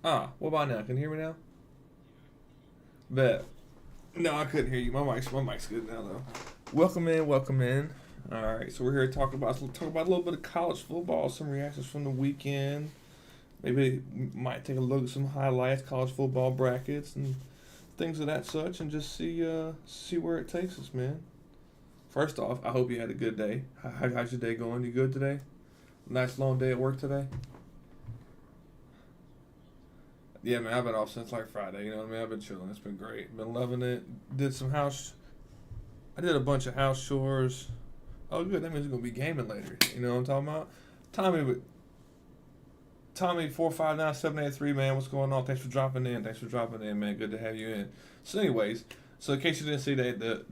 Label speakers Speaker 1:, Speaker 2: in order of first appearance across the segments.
Speaker 1: What about now? Can you hear me now? Bet. No, I couldn't hear you. My mic's good now though. Welcome in, welcome in. All right, so we're here to talk about a little bit of college football, some reactions from the weekend. Maybe we might take a look at some highlights, college football brackets, and things of that such, and just see where it takes us, man. First off, I hope you had a good day. How's your day going? You good today? Nice long day at work today. Yeah, man, I've been off since like Friday. You know what I mean? I've been chilling. It's been great. Been loving it. Did some house. I did a bunch of house chores. Oh, good. That means we're gonna be gaming later. You know what I'm talking about? Tommy, Tommy 459-783, man. What's going on? Thanks for dropping in. Thanks for dropping in, man. Good to have you in. So, anyways, so in case you didn't see the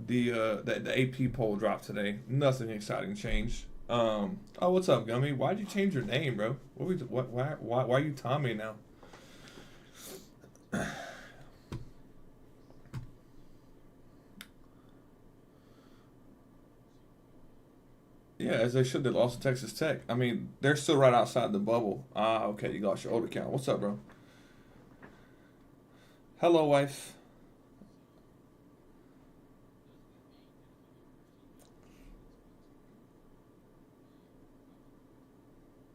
Speaker 1: AP poll dropped today, nothing exciting changed. What's up, Gummy? Why'd you change your name, bro? Why are you Tommy now? Yeah, as they should. They lost to Texas Tech. I mean, they're still right outside the bubble. Okay, you lost your old account. What's up, bro? Hello, wife.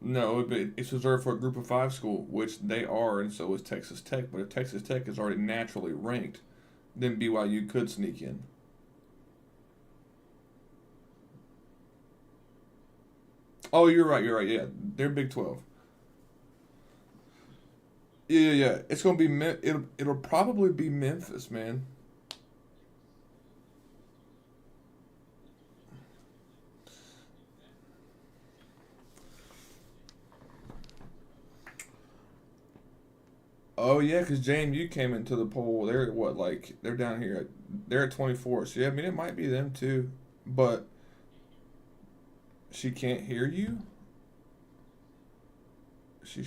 Speaker 1: No, it's reserved for a group of five school, which they are, and so is Texas Tech. But if Texas Tech is already naturally ranked, then BYU could sneak in. Oh, you're right. You're right. Yeah, they're Big 12. Yeah. It's gonna be it'll probably be Memphis, man. Oh yeah, because JMU came into the poll. They're at what, like they're down here. They're at 24. So yeah, I mean it might be them too. But she can't hear you. She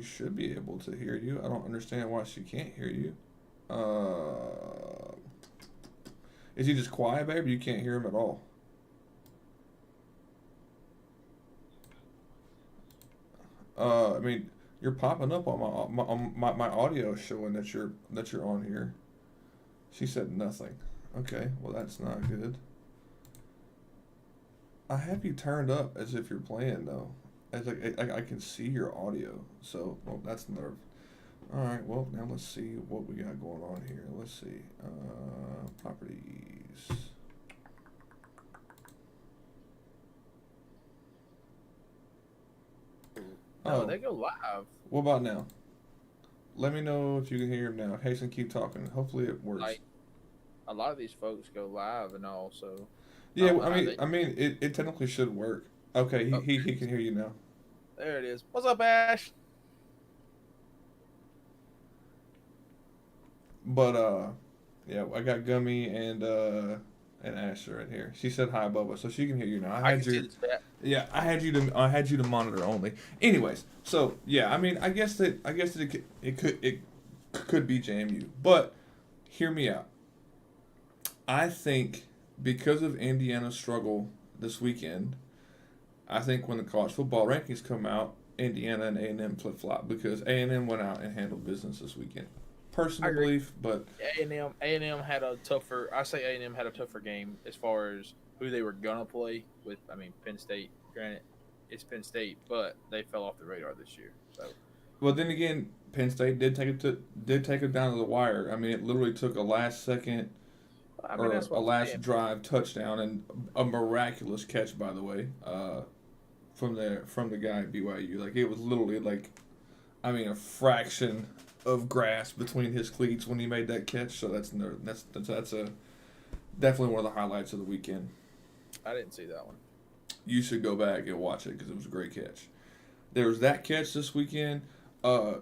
Speaker 1: should be able to hear you. I don't understand why she can't hear you. Uh, is he just quiet, babe? Or you can't hear him at all. I mean, you're popping up on my audio showing that you're on here. She said nothing. Okay, well that's not good. I have you turned up as if you're playing though. As I can see your audio. So well that's another. All right. Well now let's see what we got going on here. Let's see. Properties.
Speaker 2: No,
Speaker 1: Oh,
Speaker 2: they go live.
Speaker 1: what about now? Let me know if you can hear him now. Hasten, keep talking. Hopefully it works.
Speaker 2: Like a lot of these folks go live and all, so I
Speaker 1: Yeah,
Speaker 2: don't
Speaker 1: well,
Speaker 2: know
Speaker 1: I
Speaker 2: how
Speaker 1: mean,
Speaker 2: they.
Speaker 1: I mean, it technically should work. Okay, he,
Speaker 2: Oh,
Speaker 1: he
Speaker 2: there it
Speaker 1: he can
Speaker 2: is.
Speaker 1: hear you now.
Speaker 2: There it is. What's up, Ash?
Speaker 1: But yeah, I got Gummy and Asher right here. She said hi, Bubba, so she can hear you now.
Speaker 2: I can see the chat.
Speaker 1: I had you to monitor only. Anyways, so yeah, I mean, I guess that it could be JMU, but hear me out. I think because of Indiana's struggle this weekend, I think when the college football rankings come out, Indiana and A&M flip flop because A&M went out and handled business this weekend.
Speaker 2: I
Speaker 1: Personal
Speaker 2: agree.
Speaker 1: belief, but
Speaker 2: A&M had a tougher. I say A&M had a tougher game as far as who they were gonna play with. I mean, Penn State. Granted, it's Penn State, but they fell off the radar this year. So
Speaker 1: then again, Penn State did take it down to the wire. I mean, it literally took a last second
Speaker 2: I mean,
Speaker 1: or
Speaker 2: that's
Speaker 1: a
Speaker 2: what I'm
Speaker 1: last
Speaker 2: saying.
Speaker 1: drive touchdown and a miraculous catch, by the way, from the guy at BYU. Like it was literally like, I mean, a fraction of grass between his cleats when he made that catch. So that's a definitely one of the highlights of the weekend.
Speaker 2: I didn't see that one.
Speaker 1: You should go back and watch it because it was a great catch. There was that catch this weekend. Uh,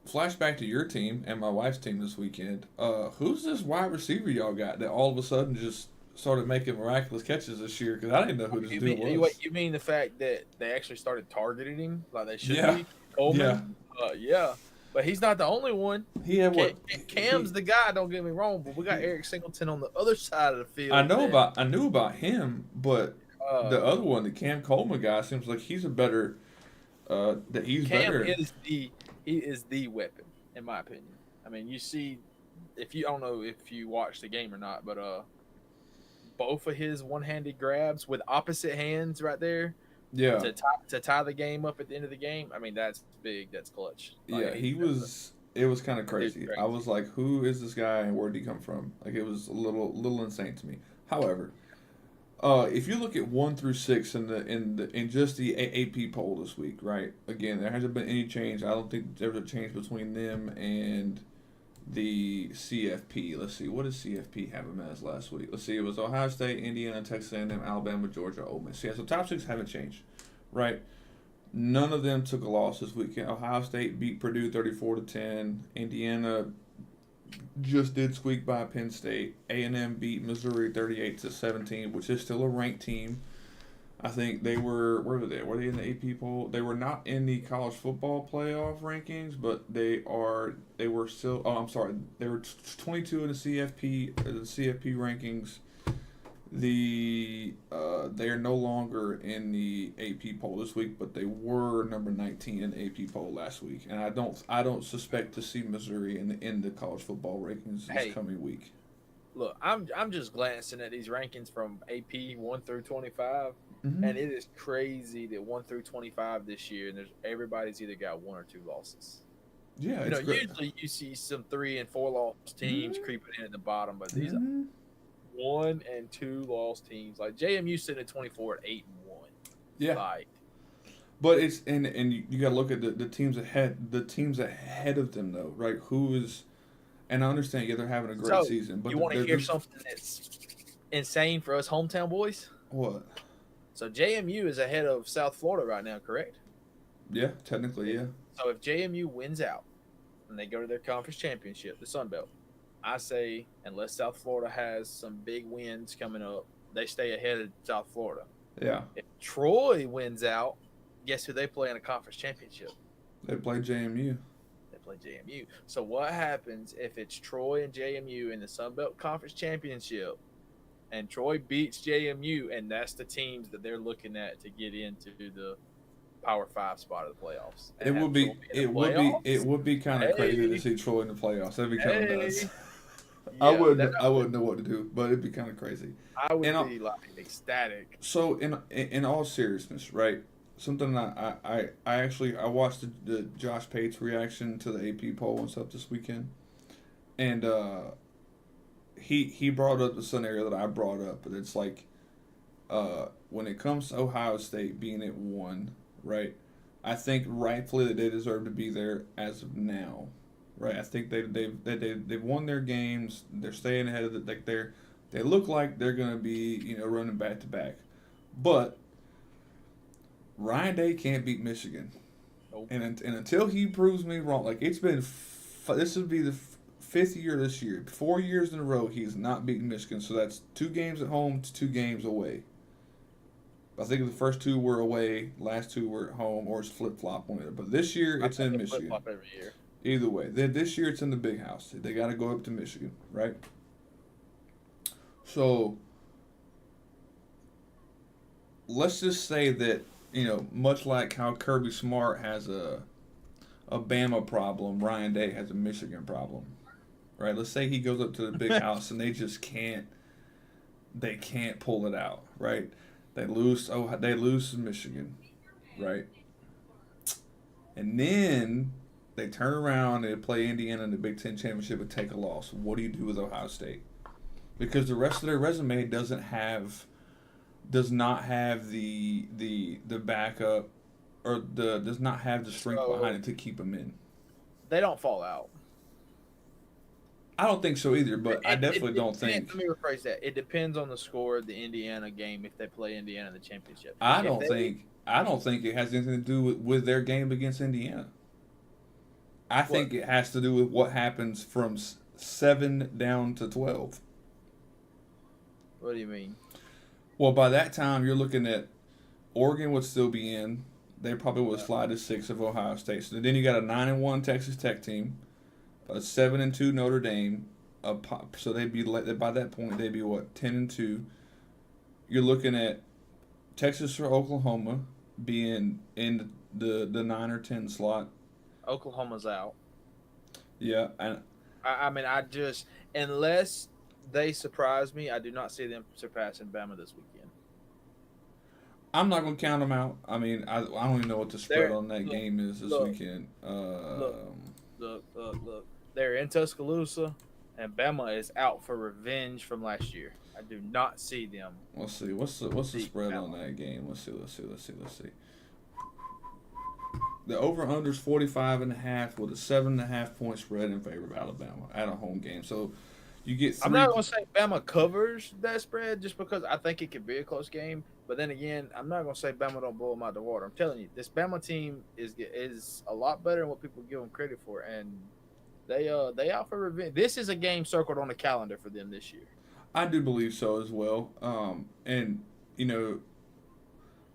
Speaker 1: Flashback to your team and my wife's team this weekend. Who's this wide receiver y'all got that all of a sudden just started making miraculous catches this year? Because I didn't know who this
Speaker 2: You
Speaker 1: dude
Speaker 2: mean
Speaker 1: was.
Speaker 2: you mean the fact that they actually started targeting him like they should
Speaker 1: Yeah,
Speaker 2: be?
Speaker 1: yeah.
Speaker 2: Coleman, yeah, but he's not the only one.
Speaker 1: He had what
Speaker 2: Cam's
Speaker 1: he.
Speaker 2: the guy. Don't get me wrong, but we got
Speaker 1: he
Speaker 2: Eric Singleton on the other side of the
Speaker 1: I
Speaker 2: field.
Speaker 1: know
Speaker 2: That
Speaker 1: about I knew about him, but the
Speaker 2: uh,
Speaker 1: other one, the Cam Coleman guy, seems like he's a better. That he's
Speaker 2: Cam
Speaker 1: better.
Speaker 2: is the weapon. in my opinion. I mean, you see, if you I don't know if you watched the game or not, but both of his one-handed grabs with opposite hands right there
Speaker 1: Yeah,
Speaker 2: to tie the game up at the end of the game. I mean, that's big. That's clutch. Like,
Speaker 1: yeah,
Speaker 2: and he's
Speaker 1: he was. It was kind of
Speaker 2: that dude's
Speaker 1: crazy. I
Speaker 2: crazy.
Speaker 1: was like, "Who is this guy, and where did he come from?" Like, it was a little insane to me. However, if you look at 1 through 6 in just the AP poll this week, right? Again, there hasn't been any change. I don't think there's a change between them and the CFP. Let's see, what did CFP have them as last week? Let's see, it was Ohio State, Indiana, Texas A&M, Alabama, Georgia, Ole Miss. Yeah, so top 6 haven't changed, right? None of them took a loss this weekend. Ohio State beat Purdue 34-10. Indiana just did squeak by Penn State. A&M beat Missouri 38-17, which is still a ranked team. I think they were where were they? Were they in the AP poll? They were not in the college football playoff rankings, but they were still. Oh, I'm sorry. They were 22 in the CFP rankings. They are no longer in the AP poll this week, but they were number 19 in the AP poll last week, and I don't suspect to see Missouri in the college football rankings this
Speaker 2: Hey,
Speaker 1: coming week.
Speaker 2: look, I'm just glancing at these rankings from AP 1 through 25,
Speaker 1: Mm-hmm.
Speaker 2: and it is crazy that 1 through 25 this year, and there's everybody's either got one or two losses.
Speaker 1: Yeah,
Speaker 2: You know,
Speaker 1: it's great.
Speaker 2: usually you see some 3 and 4 loss teams
Speaker 1: Mm-hmm.
Speaker 2: creeping in at the bottom, but these
Speaker 1: Mm-hmm.
Speaker 2: 1 and 2 loss teams, like JMU sitting at 24 at 8-1,
Speaker 1: Yeah,
Speaker 2: like
Speaker 1: but it's and you got to look at the teams ahead. The teams ahead of them though, right? Who is and I understand, yeah, they're having a great
Speaker 2: so.
Speaker 1: season,
Speaker 2: You
Speaker 1: but
Speaker 2: want to hear
Speaker 1: they're
Speaker 2: something that's insane for us hometown boys?
Speaker 1: what?
Speaker 2: So JMU is ahead of South Florida right now, correct?
Speaker 1: Yeah, technically,
Speaker 2: If,
Speaker 1: yeah.
Speaker 2: so if JMU wins out and they go to their conference championship, the Sun Belt, I say unless South Florida has some big wins coming up, they stay ahead of South Florida.
Speaker 1: Yeah,
Speaker 2: If Troy wins out, guess who they play in a conference championship?
Speaker 1: they play JMU.
Speaker 2: They play JMU. So what happens if it's Troy and JMU in the Sun Belt Conference Championship and Troy beats JMU and that's the teams that they're looking at to get into the Power Five spot of the playoffs
Speaker 1: It
Speaker 2: and have
Speaker 1: would
Speaker 2: Troy
Speaker 1: be
Speaker 2: in the
Speaker 1: it
Speaker 2: playoffs?
Speaker 1: would be kind of crazy to
Speaker 2: Hey,
Speaker 1: see Troy in the playoffs. That'd be kind of nuts.
Speaker 2: hey. Yeah,
Speaker 1: I wouldn't know what to do, but it'd be kind of crazy.
Speaker 2: I
Speaker 1: And
Speaker 2: would be like ecstatic.
Speaker 1: so in all seriousness, right? Something I actually I watched the Josh Pate's reaction to the AP poll and stuff this weekend, and he brought up the scenario that I brought up, but it's like when it comes to Ohio State being at 1, right? I think rightfully that they deserve to be there as of now, right? I think they've won their games. They're staying ahead of the like they look like they're gonna be running back to back, but Ryan Day can't beat Michigan,
Speaker 2: Nope.
Speaker 1: and until he proves me wrong, like it's been this would be the fifth year this year, 4 years in a row he's not beaten Michigan. So that's 2 games at home to 2 games away. I think the first 2 were away, last 2 were at home, or it's flip flop on it. But this year
Speaker 2: I
Speaker 1: it's
Speaker 2: think
Speaker 1: in
Speaker 2: they flip
Speaker 1: Michigan.
Speaker 2: flop every year.
Speaker 1: Either way, this year it's in the big house. They got to go up to Michigan, right? So let's just say that much like how Kirby Smart has a Bama problem, Ryan Day has a Michigan problem, right? Let's say he goes up to the big house and they just can't pull it out, right? They lose to Michigan, right? And then they turn around and play Indiana in the Big Ten championship and take a loss. What do you do with Ohio State? Because the rest of their resume does not have the backup or does not have the strength
Speaker 2: So
Speaker 1: behind it to keep them in.
Speaker 2: they don't fall out.
Speaker 1: I don't think so either, but I definitely don't
Speaker 2: Let
Speaker 1: think.
Speaker 2: me rephrase that. It depends on the score of the Indiana game if they play Indiana in the championship.
Speaker 1: I
Speaker 2: If
Speaker 1: don't
Speaker 2: they
Speaker 1: think. I don't think it has anything to do with their game against Indiana. I
Speaker 2: what
Speaker 1: think it has to do with what happens from 7 down to 12.
Speaker 2: what do you mean?
Speaker 1: Well, by that time, you're looking at Oregon would still be in. They probably would slide to 6 of Ohio State. So then you got a 9-1 Texas Tech team, a 7-2 Notre Dame. So they'd be by that point they'd be what 10-2. You're looking at Texas or Oklahoma being in the 9 or 10 slot.
Speaker 2: Oklahoma's out.
Speaker 1: Yeah, and
Speaker 2: I mean, I just unless they surprise me, I do not see them surpassing Bama this weekend.
Speaker 1: I'm not gonna count them out. I mean, I don't even know what the spread
Speaker 2: They're
Speaker 1: on that
Speaker 2: look,
Speaker 1: game is this
Speaker 2: look,
Speaker 1: weekend.
Speaker 2: look, look. They're in Tuscaloosa, and Bama is out for revenge from last year. I do not see them
Speaker 1: Let's see. What's the
Speaker 2: beat
Speaker 1: spread on
Speaker 2: Bama.
Speaker 1: that game? Let's see. The over under is 45.5 with a 7.5 point spread in favor of Alabama at a home game. So you get
Speaker 2: I'm
Speaker 1: three.
Speaker 2: not gonna say Bama covers that spread just because I think it could be a close game. But then again, I'm not gonna say Bama don't blow them out the water. I'm telling you, this Bama team is a lot better than what people give them credit for, and they out for revenge. This is a game circled on the calendar for them this year.
Speaker 1: I do believe so as well. And you know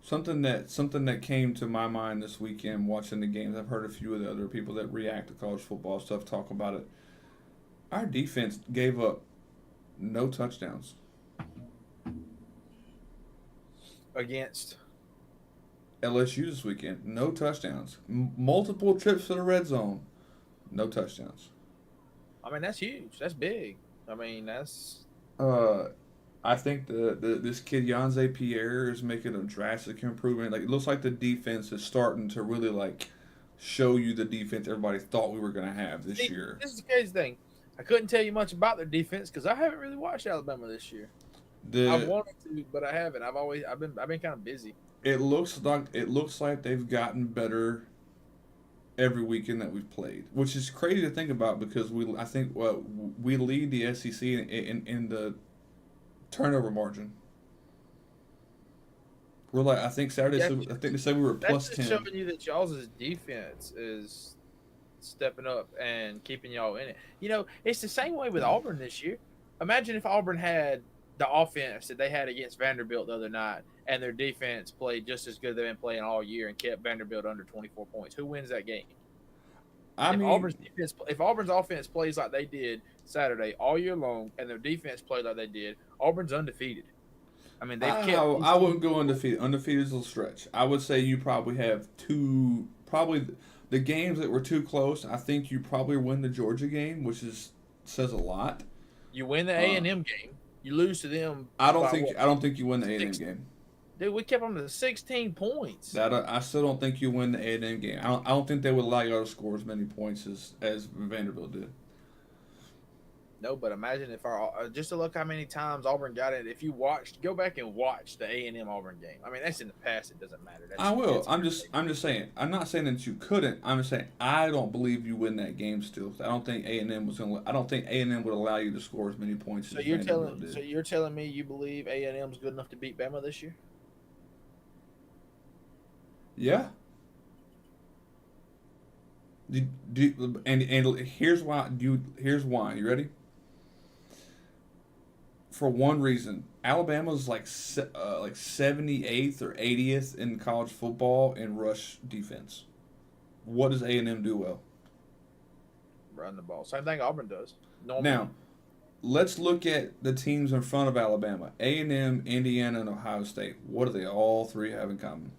Speaker 1: something that came to my mind this weekend watching the games. I've heard a few of the other people that react to college football stuff talk about it. Our defense gave up no touchdowns.
Speaker 2: Against,
Speaker 1: LSU this weekend, no touchdowns. Multiple trips to the red zone, no touchdowns.
Speaker 2: I mean, that's huge. That's big. I mean, that's
Speaker 1: Uh, I think the this kid Yanze Pierre is making a drastic improvement. Like it looks like the defense is starting to really like show you the defense everybody thought we were gonna have this
Speaker 2: see,
Speaker 1: year.
Speaker 2: this is the crazy thing. I couldn't tell you much about their defense because I haven't really watched Alabama this year. I've
Speaker 1: The
Speaker 2: wanted to, but I haven't. I've been kind of busy.
Speaker 1: it looks like they've gotten better every weekend that we've played, which is crazy to think about because I think we lead the SEC in the turnover margin. We're like I think Saturday.
Speaker 2: Yeah,
Speaker 1: So I think they said we were
Speaker 2: that's
Speaker 1: plus
Speaker 2: just
Speaker 1: 10.
Speaker 2: showing you that y'all's defense is stepping up and keeping y'all in it. It's the same way with Auburn this year. Imagine if Auburn had the offense that they had against Vanderbilt the other night, and their defense played just as good as they've been playing all year and kept Vanderbilt under 24 points. Who wins that game?
Speaker 1: I
Speaker 2: If
Speaker 1: mean,
Speaker 2: Auburn's offense plays like they did Saturday all year long, and their defense played like they did, Auburn's undefeated. I mean, they've kept.
Speaker 1: I wouldn't go undefeated. Undefeated is a stretch. I would say you probably have probably the games that were too close. I think you probably win the Georgia game, which says a lot.
Speaker 2: You win the A&M game, you lose to them.
Speaker 1: I don't
Speaker 2: by
Speaker 1: think
Speaker 2: what?
Speaker 1: I don't think you win the A&M
Speaker 2: 6
Speaker 1: game.
Speaker 2: Dude, we kept them to 16 points.
Speaker 1: That I still don't think you win the A&M game. I don't think they would allow you to score as many points as Vanderbilt did.
Speaker 2: No, but imagine if just to look how many times Auburn got it. If you go back and watch the A&M Auburn game. I mean, that's in the past. It doesn't matter.
Speaker 1: I will. I'm just saying. I'm not saying that you couldn't. I'm just saying I don't believe you win that game still. I don't think A&M was going. I don't think A&M would allow you to score as many points as Vanderbilt did.
Speaker 2: So you're telling me you believe A&M's good enough to beat Bama this year?
Speaker 1: Yeah. And here's why. Here's why. You ready? For one reason, Alabama's like 78th or 80th in college football in rush defense. What does A&M do well?
Speaker 2: Run the ball. Same thing Auburn does. Normally.
Speaker 1: Now, let's look at the teams in front of Alabama. A&M, Indiana, and Ohio State. What do they all three have in common?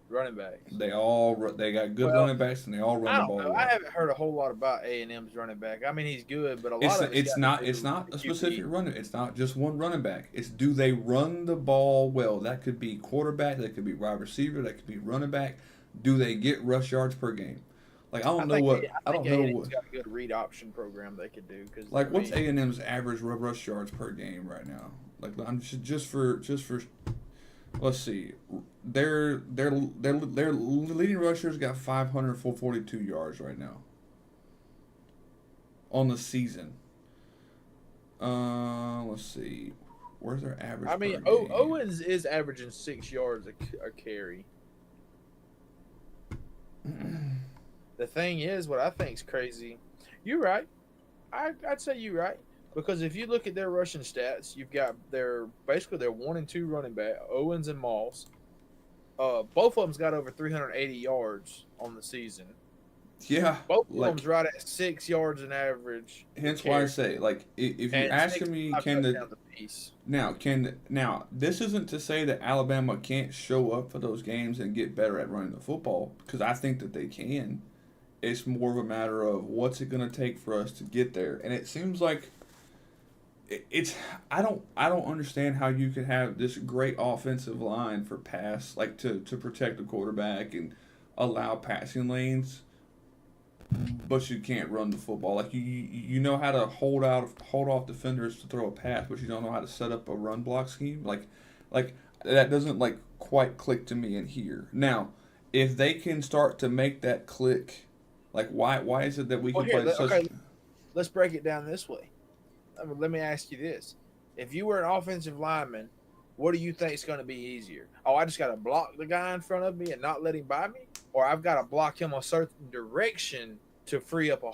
Speaker 2: Running backs.
Speaker 1: They got good running backs and they all run the ball.
Speaker 2: I haven't heard a whole lot about A&M's running back. I mean, he's good, but
Speaker 1: it's not a specific running. It's not just one running back. It's do they run the ball well? That could be quarterback. That could be wide receiver. That could be running back. Do they get rush yards per game? Like I don't know what.
Speaker 2: A&M's got a good read option program they could do.
Speaker 1: What's A&M's average rush yards per game right now? Like I'm just for. Let's see. Their leading rushers got 542 yards right now on the season. Let's see. Where's their average?
Speaker 2: I mean,
Speaker 1: per game?
Speaker 2: Owens is averaging 6 yards a carry. The thing is, what I think is crazy. You're right. I'd say you're right. Because if you look at their rushing stats, you've got their 1 and 2 running back, Owens and Moss. Both of them's got over 380 yards on the season.
Speaker 1: Yeah.
Speaker 2: Both of them's right at 6 yards an average.
Speaker 1: Hence why I say, if you're asking me, now this isn't to say that Alabama can't show up for those games and get better at running the football, because I think that they can. It's more of a matter of what's it going to take for us to get there. And it seems like it's I don't understand how you could have this great offensive line for pass like to protect the quarterback and allow passing lanes, but you can't run the football. Like you know how to hold off defenders to throw a pass, but you don't know how to set up a run block scheme. Like that doesn't like quite click to me in here. Now, if they can start to make that click, like why is it that we
Speaker 2: Well,
Speaker 1: can
Speaker 2: here,
Speaker 1: play such?
Speaker 2: okay, let's break it down this way. Let me ask you this: if you were an offensive lineman, what do you think is going to be easier? Oh, I just got to block the guy in front of me and not let him by me, or I've got to block him a certain direction to free up the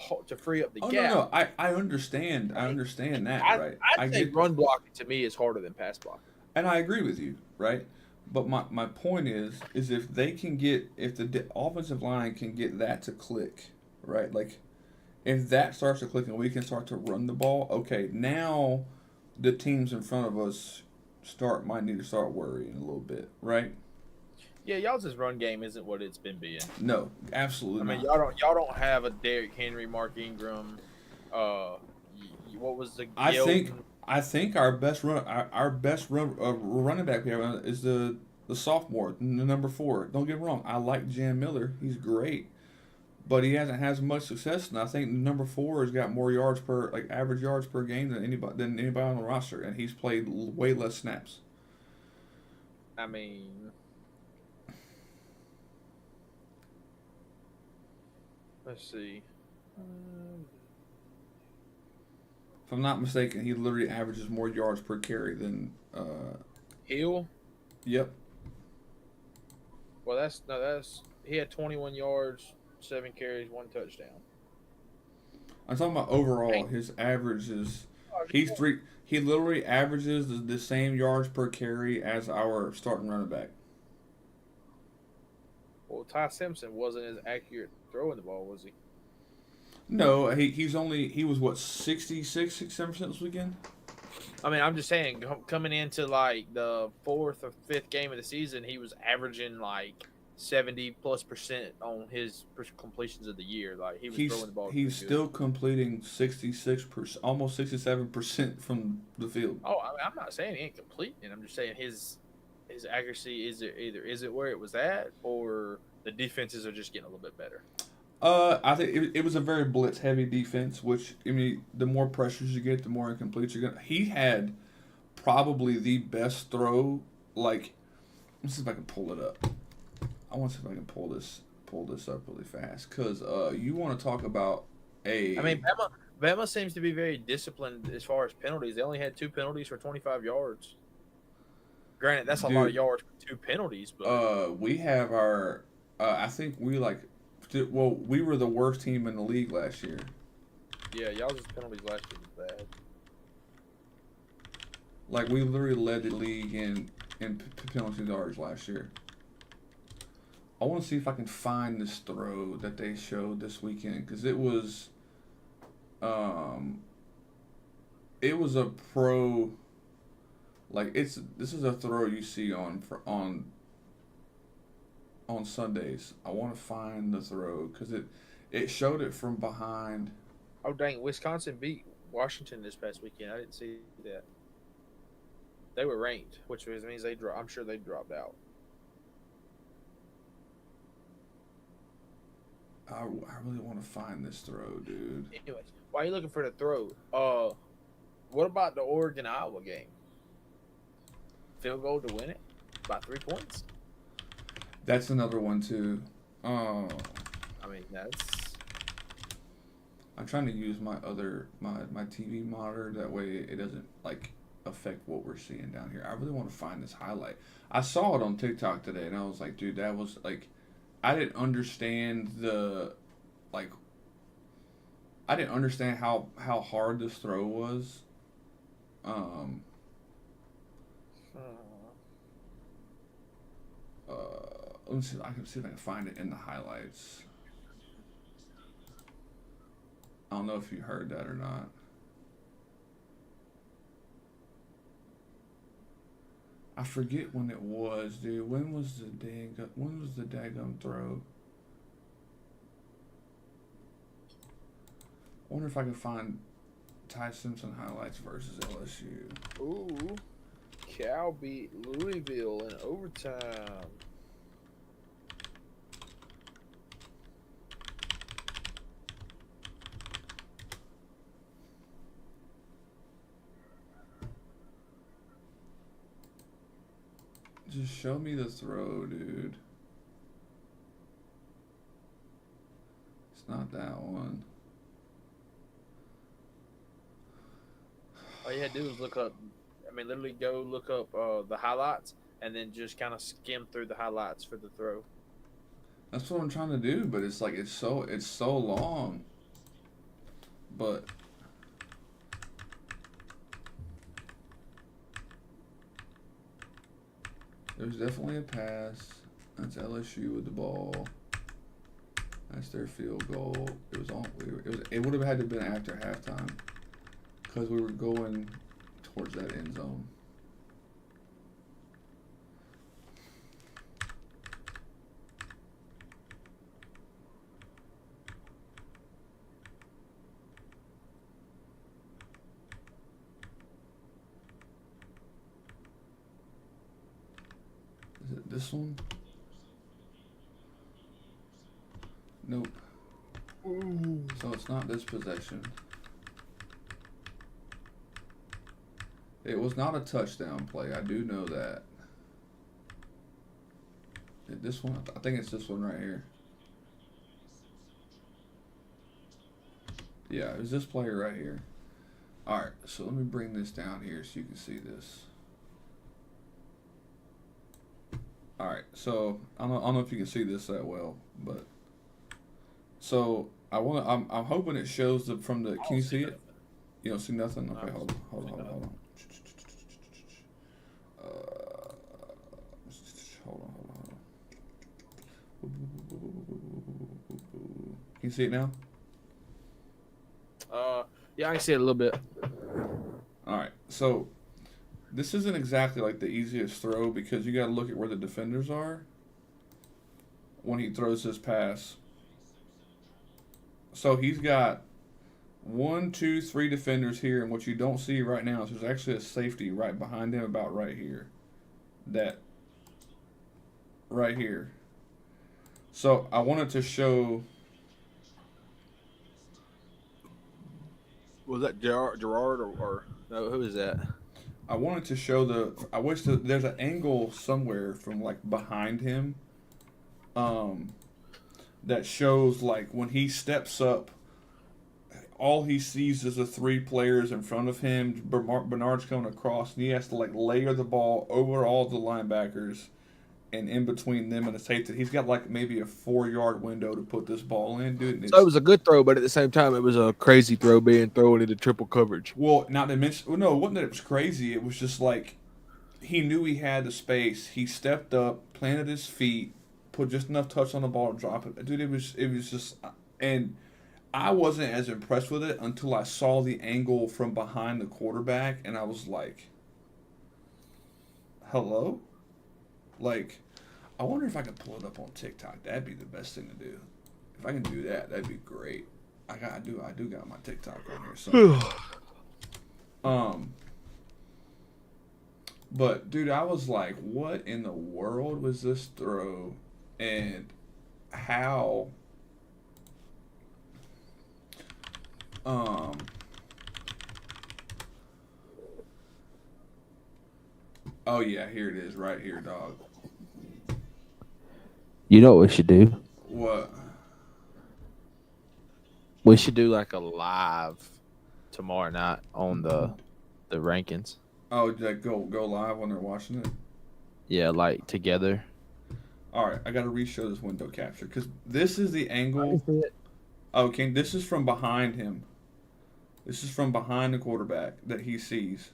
Speaker 1: Oh no
Speaker 2: gap.
Speaker 1: no I understand I
Speaker 2: Right?
Speaker 1: understand that
Speaker 2: I,
Speaker 1: right I
Speaker 2: I'd say
Speaker 1: get
Speaker 2: run blocking to me is harder than pass blocking.
Speaker 1: and I agree with you right, but my point is if they can get if the offensive line can get that to click right like if that starts to click and we can start to run the ball, okay, now the teams in front of us might need to start worrying a little bit, right?
Speaker 2: Yeah, y'all's run game isn't what it's been being.
Speaker 1: No,
Speaker 2: I
Speaker 1: absolutely
Speaker 2: mean,
Speaker 1: not.
Speaker 2: y'all don't have a Derrick Henry, Mark Ingram. What was the
Speaker 1: I think
Speaker 2: Yelton?
Speaker 1: I think our best running back we have is the sophomore, the number 4. Don't get me wrong, I like Jan Miller, he's great, but he hasn't had as much success. And I think number 4 has got more yards per like average yards per game than anybody on the roster, and he's played way less snaps.
Speaker 2: I mean, let's see.
Speaker 1: If I'm not mistaken, he literally averages more yards per carry than.
Speaker 2: Hill.
Speaker 1: Yep.
Speaker 2: Well, that's he had 21 yards, 7 carries, 1 touchdown.
Speaker 1: I'm talking about overall.
Speaker 2: Dang.
Speaker 1: His average is he's three. He literally averages the same yards per carry as our starting running back.
Speaker 2: Well, Ty Simpson wasn't as accurate throwing the ball, was he?
Speaker 1: No, he was what 67% this weekend.
Speaker 2: I mean, I'm just saying, coming into like the 4th or 5th game of the season, he was averaging like 70+% on his completions of the year. Like he was throwing the ball
Speaker 1: He's
Speaker 2: pretty good.
Speaker 1: still completing 66%, almost 67% from the field.
Speaker 2: Oh, I mean, I'm not saying he ain't completing. I'm just saying his accuracy is it where it was at, or the defenses are just getting a little bit better.
Speaker 1: I think it was a very blitz heavy defense, which I mean, the more pressures you get, the more incompletes you're gonna. He had probably the best throw. Like, let's see if I can pull it up. I want to see if I can pull this up really fast, cause you want to talk about a.
Speaker 2: I mean, Bama seems to be very disciplined as far as penalties. They only had 2 penalties for 25 yards. Granted, that's a lot of
Speaker 1: Dude,
Speaker 2: yards for 2 penalties, but
Speaker 1: we have our. I think we like. Well, we were the worst team in the league last year.
Speaker 2: yeah, y'all's penalties last year was bad.
Speaker 1: Like we literally led the league in penalty yards last year. I want to see if I can find this throw that they showed this weekend because um, it was a pro. Like this is a throw you see on Sundays. I want to find the throw because it showed it from behind.
Speaker 2: Oh dang! Wisconsin beat Washington this past weekend. I didn't see that. They were ranked, which means they I'm sure they dropped out.
Speaker 1: I really want to find this throw, dude.
Speaker 2: Anyways, while you looking for the throw, what about the Oregon Iowa game? Field goal to win it by 3 points.
Speaker 1: That's another one too.
Speaker 2: I mean, that's
Speaker 1: I'm trying to use my TV monitor that way it doesn't like affect what we're seeing down here. I really want to find this highlight. I saw it on TikTok today and I was like, dude, that was like I didn't understand like I didn't understand how hard this throw was. Um let me see. I can see if I can find it in the highlights. I don't know if you heard that or not. I forget when it was, dude. When was the daggum throw? wonder if I can find Ty Simpson highlights versus LSU.
Speaker 2: Ooh, Cal beat Louisville in overtime.
Speaker 1: Just show me the throw, dude. It's not that one.
Speaker 2: All you had to do was look up. I mean, literally go look up the highlights and then just kind of skim through the highlights for the throw.
Speaker 1: That's what I'm trying to do, but it's like it's so long. But there's definitely a pass. That's LSU with the ball. That's their field goal. It was on. It would have had to have been after halftime because we were going towards that end zone. Is it this one? Nope.
Speaker 2: Ooh.
Speaker 1: So it's not this possession. It was not a touchdown play. I do know that. This one? I think it's this one right here. Yeah, it was this player right here. Alright, so let me bring this down here so you can see this. Alright, so I don't know if you can see this that well, but so I'm hoping it shows from the. Can you see it? You don't see nothing? Okay, hold on. Hold on. Can you see it now?
Speaker 2: Yeah, I can see it a little bit.
Speaker 1: All right, so this isn't exactly like the easiest throw because you got to look at where the defenders are when he throws this pass. So he's got 1, 2, 3 defenders here, and what you don't see right now is there's actually a safety right behind him, about right here. That right here. So I wanted to show.
Speaker 2: Was that Gerard or no? Who is that?
Speaker 1: I wanted to show the. I wish that there's an angle somewhere from like behind him. That shows like when he steps up, all he sees is the 3 players in front of him. Bernard's coming across, and he has to like layer the ball over all the linebackers, and in between them and the safety. He's got like maybe a 4-yard window to put this ball in, dude.
Speaker 2: So it was a good throw, but at the same time, it was a crazy throw being thrown into triple coverage.
Speaker 1: Well, not to mention, well, no, it wasn't that it was crazy. It was just like he knew he had the space. He stepped up, planted his feet, put just enough touch on the ball to drop it. Dude, it was just, and I wasn't as impressed with it until I saw the angle from behind the quarterback, and I was like, hello? Like, I wonder if I could pull it up on TikTok. That'd be the best thing to do. If I can do that, that'd be great. I do got my TikTok on here. So, but dude, I was like, what in the world was this throw, and how? Oh yeah, here it is, right here, dog.
Speaker 2: You know what we should do?
Speaker 1: What?
Speaker 2: We should do like a live tomorrow night on the rankings.
Speaker 1: Oh, like go live when they're watching it?
Speaker 2: Yeah, like together.
Speaker 1: All right, I got to re-show this window capture because this is the angle. Okay, this is from behind him. This is from behind the quarterback that he sees.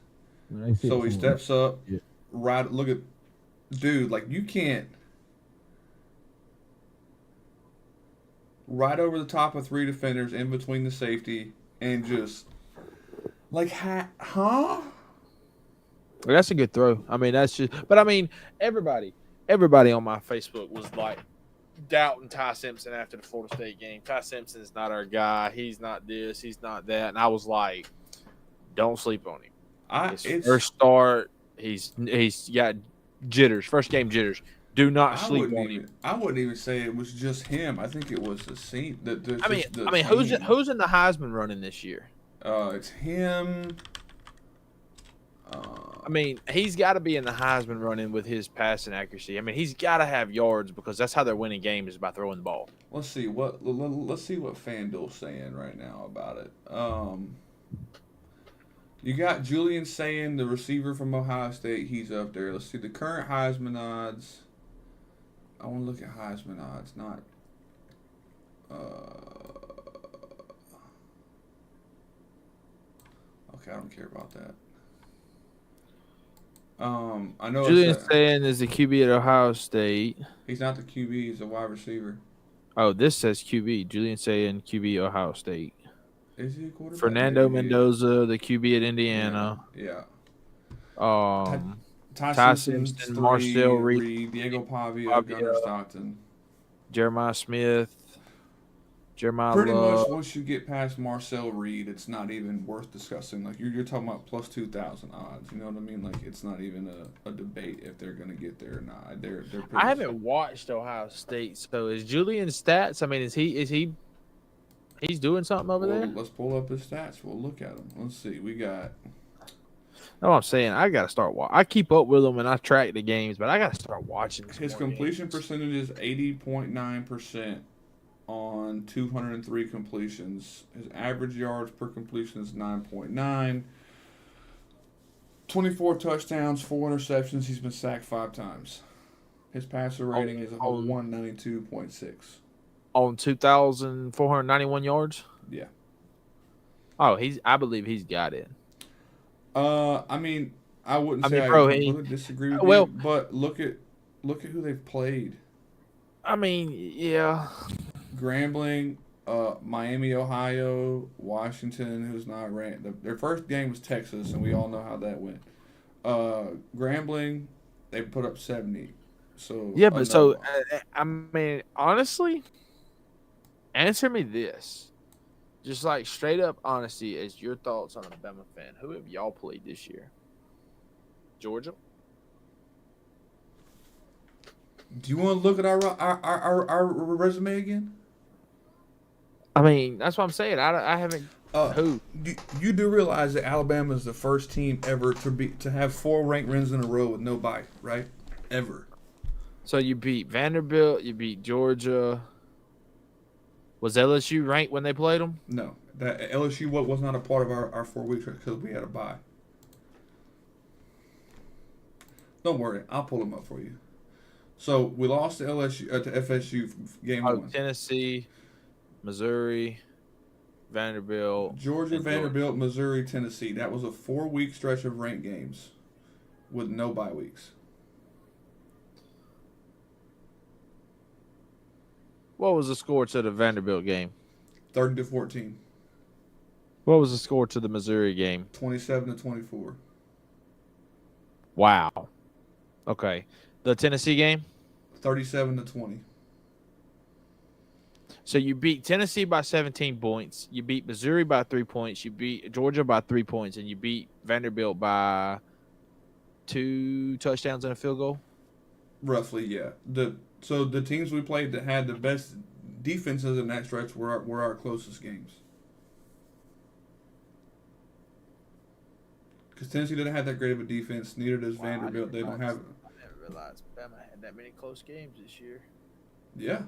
Speaker 1: So he steps up, right. Look at, dude, like you can't. Right over the top of 3 defenders, in between the safety, and just like huh?
Speaker 2: Well, that's a good throw. I mean, that's just. But I mean, everybody on my Facebook was like doubting Ty Simpson after the Florida State game. Ty Simpson's not our guy. He's not this. He's not that. And I was like, don't sleep on him. His first start, he's got jitters. First game jitters. Do not sleep on him.
Speaker 1: I wouldn't even say it was just him. I think it was the scene.
Speaker 2: I mean, who's in the Heisman running this year?
Speaker 1: It's him.
Speaker 2: I mean, he's got to be in the Heisman running with his passing accuracy. I mean, he's got to have yards because that's how they're winning games is by throwing the ball.
Speaker 1: Let's see what FanDuel's saying right now about it. You got Julian saying the receiver from Ohio State. He's up there. Let's see the current Heisman odds. I want to look at Heisman odds, not. Okay, I don't care about that. I know
Speaker 2: Julian saying is the QB at Ohio State.
Speaker 1: He's not the QB. He's a wide receiver.
Speaker 2: Oh, this says QB. Julian saying QB Ohio State.
Speaker 1: Is he a quarterback?
Speaker 2: Fernando Mendoza, the QB at Indiana.
Speaker 1: Yeah.
Speaker 2: Ty Simpson, Marcel Reed,
Speaker 1: Diego Pavia, Gunnar Stockton,
Speaker 2: Jeremiah Smith, Jeremiah
Speaker 1: Pretty
Speaker 2: Love.
Speaker 1: much once you get past Marcel Reed, it's not even worth discussing. Like you're talking about plus 2,000 odds. You know what I mean? Like it's not even a debate if they're gonna get there or not. They're
Speaker 2: I haven't watched Ohio State, so is Julian's stats? I mean, is he's doing something over there?
Speaker 1: Let's pull up his stats. We'll look at them. Let's see. We got.
Speaker 2: No, I'm saying I got to start watching. I keep up with them and I track the games, but I got to start watching.
Speaker 1: His completion percentage is 80.9% on 203 completions. His average yards per completion is 9.9. 24 touchdowns, 4 interceptions. He's been sacked 5 times. His passer rating is a 192.6.
Speaker 2: On 2,491 yards?
Speaker 1: Yeah.
Speaker 2: Oh, I believe he's got it.
Speaker 1: I mean, I wouldn't say I completely disagree with you, but look at who they've played.
Speaker 2: I mean, yeah. Grambling,
Speaker 1: Miami, Ohio, Washington, who's not ranked. Their first game was Texas, and we all know how that went. Grambling, they put up 70. So
Speaker 2: yeah, but I mean, honestly, answer me this. Just like straight up honesty as your thoughts on an Alabama fan. Who have y'all played this year? Georgia?
Speaker 1: Do you want to look at our resume again?
Speaker 2: I mean, that's what I'm saying. I haven't. Who?
Speaker 1: You do realize that Alabama is the first team ever to have 4 ranked wins in a row with no bye, right? Ever.
Speaker 2: So you beat Vanderbilt. You beat Georgia. Was LSU ranked when they played them?
Speaker 1: No. That LSU was not a part of our 4 weeks because we had a bye. Don't worry. I'll pull them up for you. So we lost to FSU game 1.
Speaker 2: Tennessee, Missouri, Vanderbilt.
Speaker 1: Georgia, Vanderbilt, Missouri, Tennessee. That was a 4-week stretch of ranked games with no bye weeks.
Speaker 2: What was the score to the Vanderbilt game?
Speaker 1: 30-14.
Speaker 2: What was the score to the Missouri game?
Speaker 1: 27-24.
Speaker 2: Wow. Okay. The Tennessee game?
Speaker 1: 37-20.
Speaker 2: So you beat Tennessee by 17 points. You beat Missouri by 3 points. You beat Georgia by 3 points. And you beat Vanderbilt by 2 touchdowns and a field goal?
Speaker 1: Roughly, yeah. So the teams we played that had the best defenses in that stretch were our closest games. Because Tennessee didn't have that great of a defense. Neither does Vanderbilt. They don't have.
Speaker 2: I never realized Bama had that many close games this year.
Speaker 1: Yeah,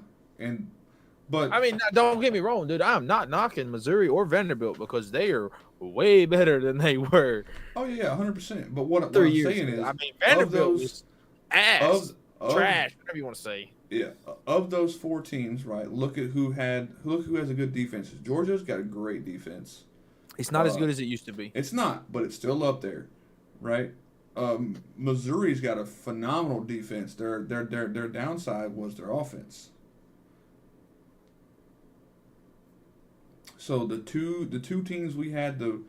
Speaker 1: but
Speaker 2: I mean, don't get me wrong, dude. I'm not knocking Missouri or Vanderbilt because they are way better than they were.
Speaker 1: Oh yeah, 100%. But what I'm saying is,
Speaker 2: I mean, Vanderbilt was ass, trash, whatever you want to say.
Speaker 1: Yeah, of those 4 teams, right? Look who has a good defense. Georgia's got a great defense.
Speaker 2: It's not as good as it used to be.
Speaker 1: It's not, but it's still up there, right? Missouri's got a phenomenal defense. Their downside was their offense. So the two teams we had that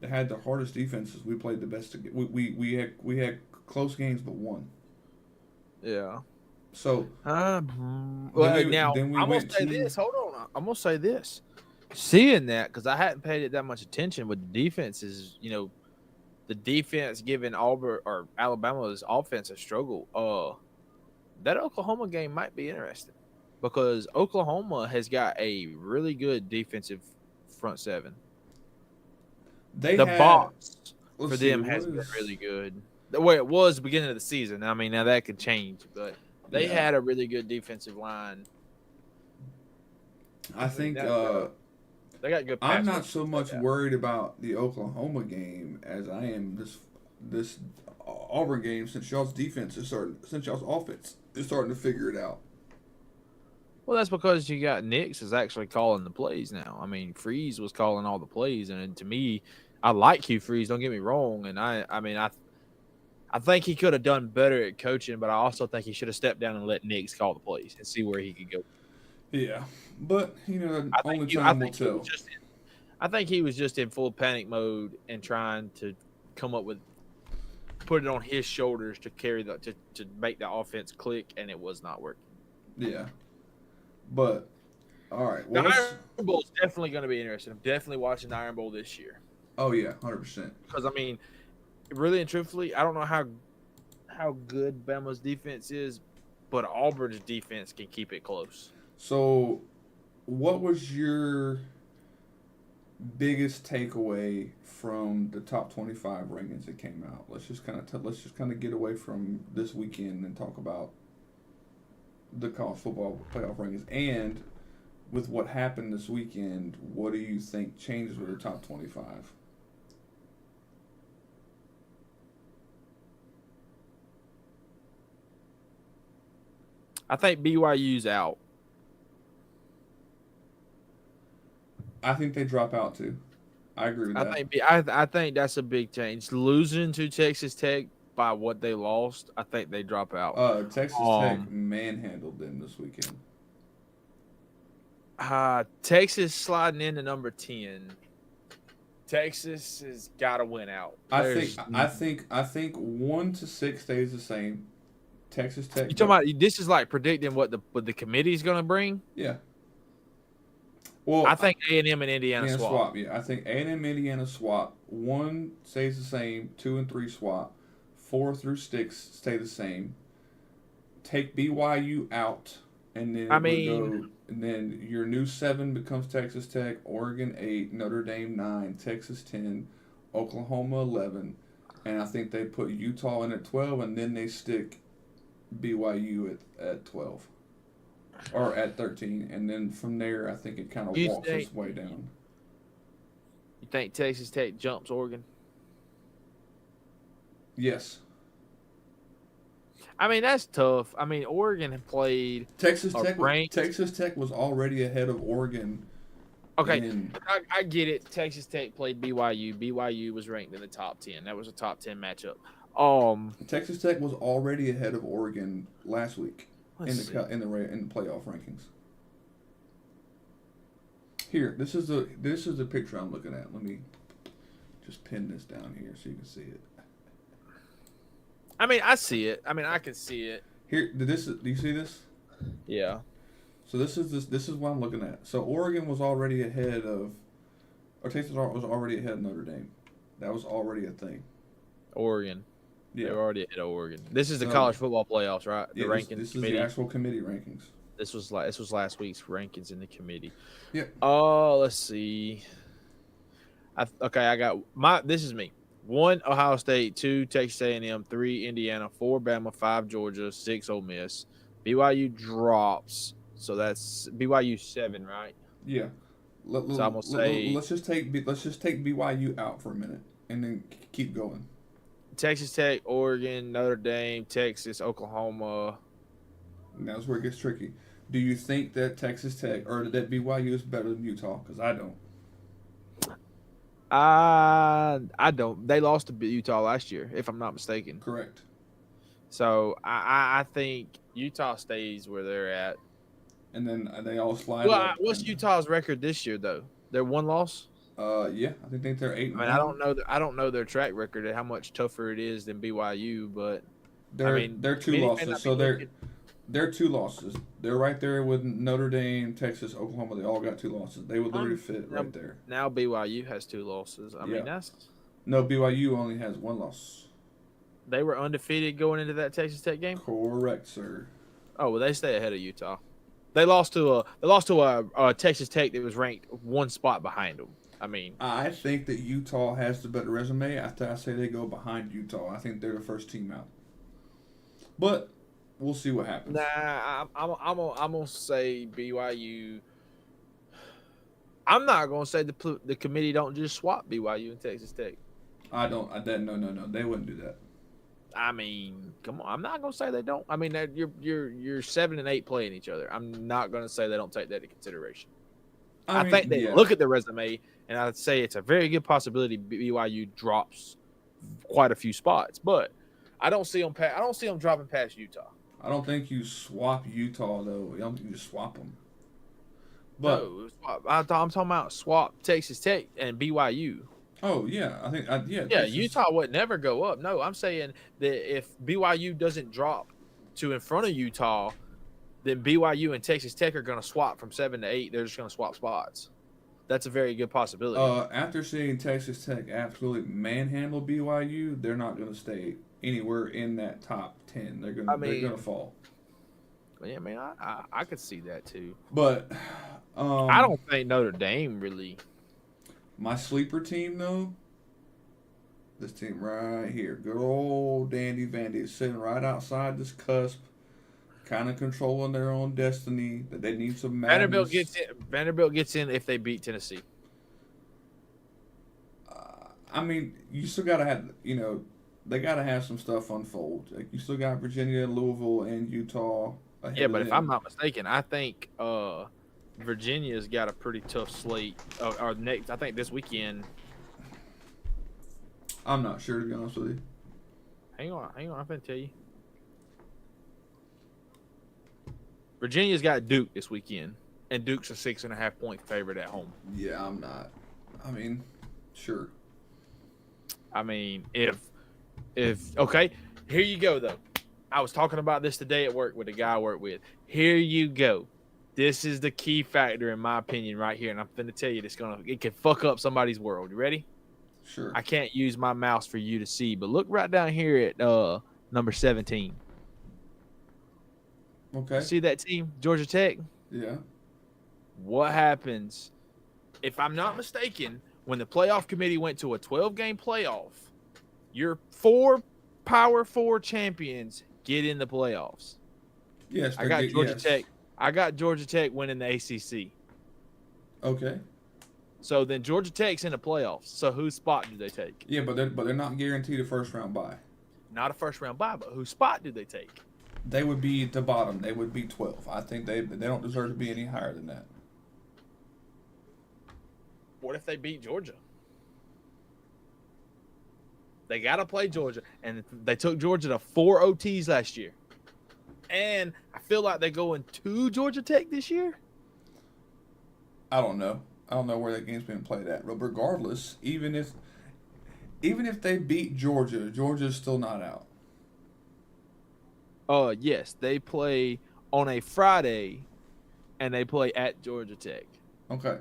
Speaker 1: had the hardest defenses, we played the best. We had close games, but won.
Speaker 2: Yeah.
Speaker 1: So
Speaker 2: Well,
Speaker 1: we
Speaker 2: now
Speaker 1: then we
Speaker 2: I'm gonna
Speaker 1: went
Speaker 2: say
Speaker 1: to
Speaker 2: this. Hold on, I'm gonna say this. Seeing that, because I hadn't paid it that much attention with the defenses, the defense giving Auburn or Alabama's offense a struggle. That Oklahoma game might be interesting because Oklahoma has got a really good defensive front seven.
Speaker 1: they
Speaker 2: The
Speaker 1: had.
Speaker 2: box
Speaker 1: Let's
Speaker 2: for
Speaker 1: see
Speaker 2: them
Speaker 1: what
Speaker 2: has been
Speaker 1: is.
Speaker 2: really good. The way it was the beginning of the season. I mean, now that could change, but they
Speaker 1: Yeah,
Speaker 2: had a really good defensive line.
Speaker 1: I
Speaker 2: I mean,
Speaker 1: think
Speaker 2: they got good
Speaker 1: I'm
Speaker 2: pass
Speaker 1: not
Speaker 2: rush.
Speaker 1: so much worried about the Oklahoma game as I am this Auburn game since y'all's defense is starting since y'all's offense is starting to figure it out.
Speaker 2: Well, that's because you got Nix is actually calling the plays now. I mean, Freeze was calling all the plays, and to me, I like Hugh Freeze. Don't get me wrong, and I think he could have done better at coaching, but I also think he should have stepped down and let Nix call the plays and see where he could go.
Speaker 1: Yeah, but only
Speaker 2: I
Speaker 1: time will
Speaker 2: think he was
Speaker 1: tell.
Speaker 2: just I think he was just in full panic mode and trying to come up with put it on his shoulders to carry to make the offense click, and it was not working.
Speaker 1: Yeah, but all right.
Speaker 2: The
Speaker 1: Well, let's.
Speaker 2: Iron Bowl is definitely going to be interesting. I'm definitely watching the Iron Bowl this year
Speaker 1: Oh yeah, 100%.
Speaker 2: because I mean, really and truthfully, I don't know how good Bama's defense is, but Auburn's defense can keep it close.
Speaker 1: So, what was your biggest takeaway from the top 25 rankings that came out? Let's just kind of get away from this weekend and talk about the college football playoff rankings. And with what happened this weekend, what do you think changes with the top 25?
Speaker 2: I think BYU's out.
Speaker 1: I think they drop out too. I agree with that.
Speaker 2: I think that's a big change. Losing to Texas Tech by what they lost, I think they drop out.
Speaker 1: Texas Tech manhandled them this weekend.
Speaker 2: Texas sliding into number 10. Texas has got to win out.
Speaker 1: I think 1 to 6 stays the same. Texas Tech.
Speaker 2: You talking about this is like predicting what the committee is going to bring?
Speaker 1: Yeah. Well,
Speaker 2: I think A&M and Indiana swap.
Speaker 1: Yeah, I think A&M Indiana swap. 1 stays the same. 2 and 3 swap. 4 through 6 stay the same. Take BYU out, and then and then your new 7 becomes Texas Tech, Oregon 8, Notre Dame 9, Texas 10, Oklahoma 11, and I think they put Utah in at 12, and then they stick BYU at 12. Or at 13, and then from there, I think it kind of walks its way down.
Speaker 2: You think Texas Tech jumps Oregon?
Speaker 1: Yes.
Speaker 2: I mean, that's tough. I mean, Oregon had played
Speaker 1: Texas Tech was already ahead of Oregon.
Speaker 2: Okay, I get it. Texas Tech played BYU. BYU was ranked in the top 10. That was a top 10 matchup.
Speaker 1: Texas Tech was already ahead of Oregon last week. In the playoff rankings. Here, this is the picture I'm looking at. Let me just pin this down here so you can see it.
Speaker 2: I mean, I see it. I mean, I can see it.
Speaker 1: Here, do you see this?
Speaker 2: Yeah.
Speaker 1: So this is what I'm looking at. So Oregon was already ahead of, or Texas was already ahead of Notre Dame. That was already a thing.
Speaker 2: Oregon.
Speaker 1: Yeah.
Speaker 2: They're already at Oregon. This is the college football playoffs, right? The
Speaker 1: rankings. This is the actual committee rankings.
Speaker 2: This was last week's rankings in the committee.
Speaker 1: Yep.
Speaker 2: Let's see. I got this is me. 1 Ohio State, 2 Texas A&M, 3 Indiana, 4 Bama, 5 Georgia, 6 Ole Miss. BYU drops, so that's BYU 7, right?
Speaker 1: Yeah.
Speaker 2: So I'm gonna say
Speaker 1: let's just take BYU out for a minute and then keep going.
Speaker 2: Texas Tech, Oregon, Notre Dame, Texas, Oklahoma.
Speaker 1: And that's where it gets tricky. Do you think that Texas Tech or that BYU is better than Utah? Because I don't.
Speaker 2: I don't. They lost to Utah last year, if I'm not mistaken.
Speaker 1: Correct.
Speaker 2: So I think Utah stays where they're at.
Speaker 1: And then they all slide.
Speaker 2: Well, what's Utah's record this year though? They're 1 loss.
Speaker 1: Yeah, I think they're 8.
Speaker 2: I mean, I don't know their track record and how much tougher it is than BYU, but
Speaker 1: they're 2 losses, so They're 2 losses. They're right there with Notre Dame, Texas, Oklahoma. They all got 2 losses. They would literally fit
Speaker 2: Now,
Speaker 1: right there.
Speaker 2: now BYU has 2 losses. I mean,
Speaker 1: Yeah.
Speaker 2: that's
Speaker 1: No, BYU only has 1 loss.
Speaker 2: they were undefeated going into that Texas Tech game.
Speaker 1: Correct, sir.
Speaker 2: Oh, well, they stay ahead of Utah. They lost to a Texas Tech that was ranked 1 spot behind them. I mean,
Speaker 1: I think that Utah has the better resume. I say they go behind Utah. I think they're the first team out. But we'll see what happens.
Speaker 2: I'm gonna say BYU. I'm not gonna say the committee don't just swap BYU and Texas Tech.
Speaker 1: I don't. No. They wouldn't do that.
Speaker 2: I mean, come on. I'm not gonna say they don't. I mean, you're 7 and 8 playing each other. I'm not gonna say they don't take that into consideration. I
Speaker 1: mean,
Speaker 2: think they
Speaker 1: yeah.
Speaker 2: look at the resume, and I'd say it's a very good possibility BYU drops quite a few spots, but I don't see them. I don't see them dropping past Utah.
Speaker 1: I don't think you swap Utah though. I don't think you swap them. But
Speaker 2: No, I'm talking about swap Texas Tech and BYU.
Speaker 1: oh yeah, I think yeah.
Speaker 2: Yeah, Utah would never go up. No, I'm saying that if BYU doesn't drop to in front of Utah, then BYU and Texas Tech are going to swap from 7 to 8. They're just going to swap spots. That's a very good possibility.
Speaker 1: After seeing Texas Tech absolutely manhandle BYU, they're not going to stay anywhere in that top 10. They're going to fall.
Speaker 2: Yeah, I mean, I could see that too.
Speaker 1: But
Speaker 2: I don't think Notre Dame really.
Speaker 1: My sleeper team though, this team right here, good old Dandy Vandy, is sitting right outside this cusp, kind of controlling their own destiny. That they need some madness.
Speaker 2: Vanderbilt gets in if they beat Tennessee.
Speaker 1: I mean, you still gotta have they gotta have some stuff unfold. Like you still got Virginia, Louisville, and Utah.
Speaker 2: Yeah, but if I'm not mistaken, I think Virginia's got a pretty tough slate. Or next, I think this weekend.
Speaker 1: I'm not sure, to be honest with you.
Speaker 2: Hang on. I'm gonna tell you. Virginia's got Duke this weekend, and Duke's a 6.5-point favorite at home.
Speaker 1: Yeah, I'm not. I mean, sure.
Speaker 2: I mean, if okay, here you go though. I was talking about this today at work with a guy I work with. Here you go. This is the key factor in my opinion right here, and I'm finna tell you it can fuck up somebody's world. You ready?
Speaker 1: Sure.
Speaker 2: I can't use my mouse for you to see, but look right down here at number 17.
Speaker 1: Okay.
Speaker 2: See that team, Georgia Tech?
Speaker 1: Yeah.
Speaker 2: What happens, if I'm not mistaken, when the playoff committee went to a 12-game playoff, your 4 Power 4 champions get in the playoffs.
Speaker 1: Yes.
Speaker 2: I got Georgia Tech. I got Georgia Tech winning the ACC.
Speaker 1: Okay.
Speaker 2: So then Georgia Tech's in the playoffs. So whose spot do they take?
Speaker 1: Yeah, but they're not guaranteed a first round bye.
Speaker 2: Not a first round bye, but whose spot do they take?
Speaker 1: They would be at the bottom. They would be 12. I think they don't deserve to be any higher than that.
Speaker 2: What if they beat Georgia? They got to play Georgia, and they took Georgia to 4 OTs last year. And I feel like they're going to Georgia Tech this year.
Speaker 1: I don't know. I don't know where that game's being played at. But regardless, even if they beat Georgia, Georgia's still not out.
Speaker 2: Yes, they play on a Friday, and they play at Georgia Tech.
Speaker 1: Okay.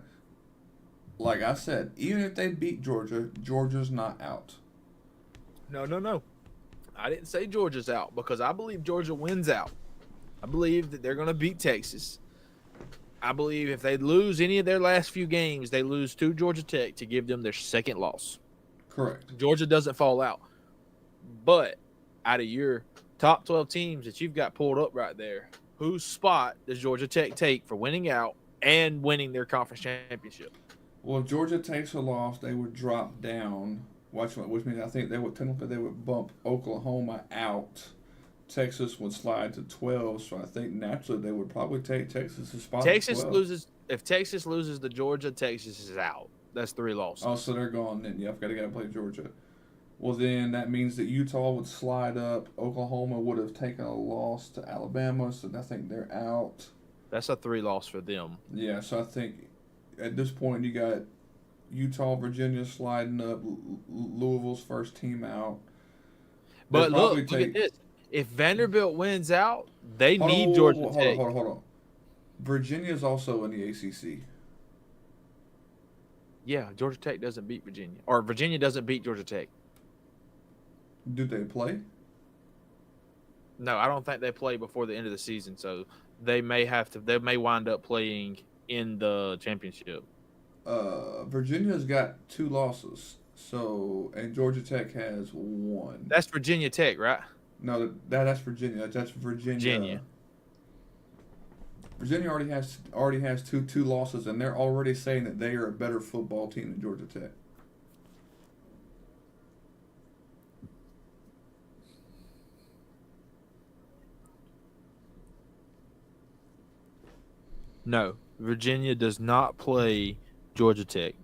Speaker 1: Like I said, even if they beat Georgia, Georgia's not out.
Speaker 2: No. I didn't say Georgia's out because I believe Georgia wins out. I believe that they're going to beat Texas. I believe if they lose any of their last few games, they lose to Georgia Tech to give them their second loss.
Speaker 1: Correct.
Speaker 2: Georgia doesn't fall out. But out of your top 12 teams that you've got pulled up right there, whose spot does Georgia Tech take for winning out and winning their conference championship?
Speaker 1: Well, if Georgia takes a loss, they would drop down. Which means I think they would bump Oklahoma out. Texas would slide to 12, so I think naturally they would probably take Texas' spot.
Speaker 2: Texas loses. If Texas loses to Georgia, Texas is out. That's 3 losses.
Speaker 1: Oh, so they're gone then. Yeah, I've got to play Georgia. Well, then that means that Utah would slide up. Oklahoma would have taken a loss to Alabama, so I think they're out.
Speaker 2: That's a 3 loss for them.
Speaker 1: Yeah, so I think at this point you got Utah, Virginia sliding up, Louisville's first team out.
Speaker 2: But look at this. If Vanderbilt wins out, They
Speaker 1: Hold on,
Speaker 2: need Georgia
Speaker 1: hold on,
Speaker 2: Tech.
Speaker 1: hold on, hold on. Virginia is also in the ACC.
Speaker 2: Yeah, Georgia Tech doesn't beat Virginia, or Virginia doesn't beat Georgia Tech.
Speaker 1: Do they play?
Speaker 2: No, I don't think they play before the end of the season, so they may have to. They may wind up playing in the championship.
Speaker 1: Virginia's got 2 losses. So and Georgia Tech has 1.
Speaker 2: That's Virginia Tech, right?
Speaker 1: No, that's Virginia. That's Virginia.
Speaker 2: Virginia.
Speaker 1: Virginia already has two losses, and they're already saying that they are a better football team than Georgia Tech.
Speaker 2: No, Virginia does not play Georgia Tech.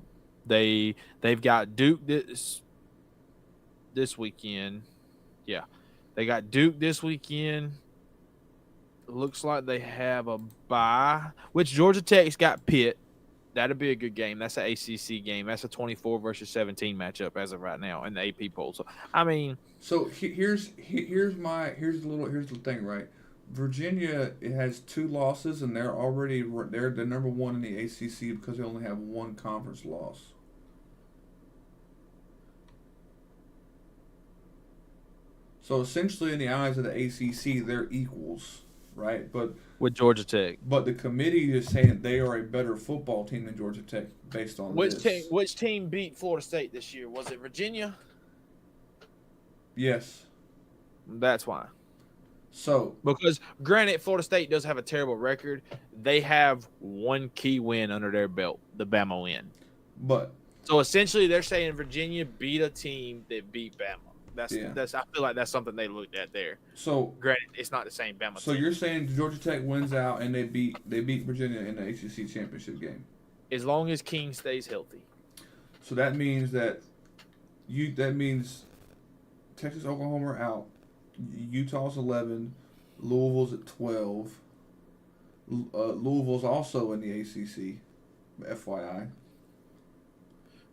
Speaker 2: They've got Duke this weekend. Yeah, they got Duke this weekend. Looks like they have a bye, which Georgia Tech's got Pitt. That'd be a good game. That's an ACC game. That's a 24 versus 17 matchup as of right now in the AP poll. So I mean,
Speaker 1: So here's the thing, right? Virginia it has 2 losses, and they're the number 1 in the ACC because they only have 1 conference loss. So essentially, in the eyes of the ACC, they're equals, right?
Speaker 2: with Georgia Tech,
Speaker 1: But the committee is saying they are a better football team than Georgia Tech based on this.
Speaker 2: which team beat Florida State this year? Was it Virginia?
Speaker 1: Yes.
Speaker 2: That's why.
Speaker 1: So
Speaker 2: Because granted, Florida State does have a terrible record. They have 1 key win under their belt, the Bama win.
Speaker 1: but
Speaker 2: So essentially, they're saying Virginia beat a team that beat Bama. That's
Speaker 1: Yeah.
Speaker 2: I feel like that's something they looked at there.
Speaker 1: so
Speaker 2: Granted, it's not the same Bama.
Speaker 1: so
Speaker 2: team.
Speaker 1: you're saying Georgia Tech wins out and they beat Virginia in the ACC championship game.
Speaker 2: As long as King stays healthy.
Speaker 1: So that means that Texas, Oklahoma are out. Utah's 11. Louisville's at 12. Louisville's also in the ACC. FYI.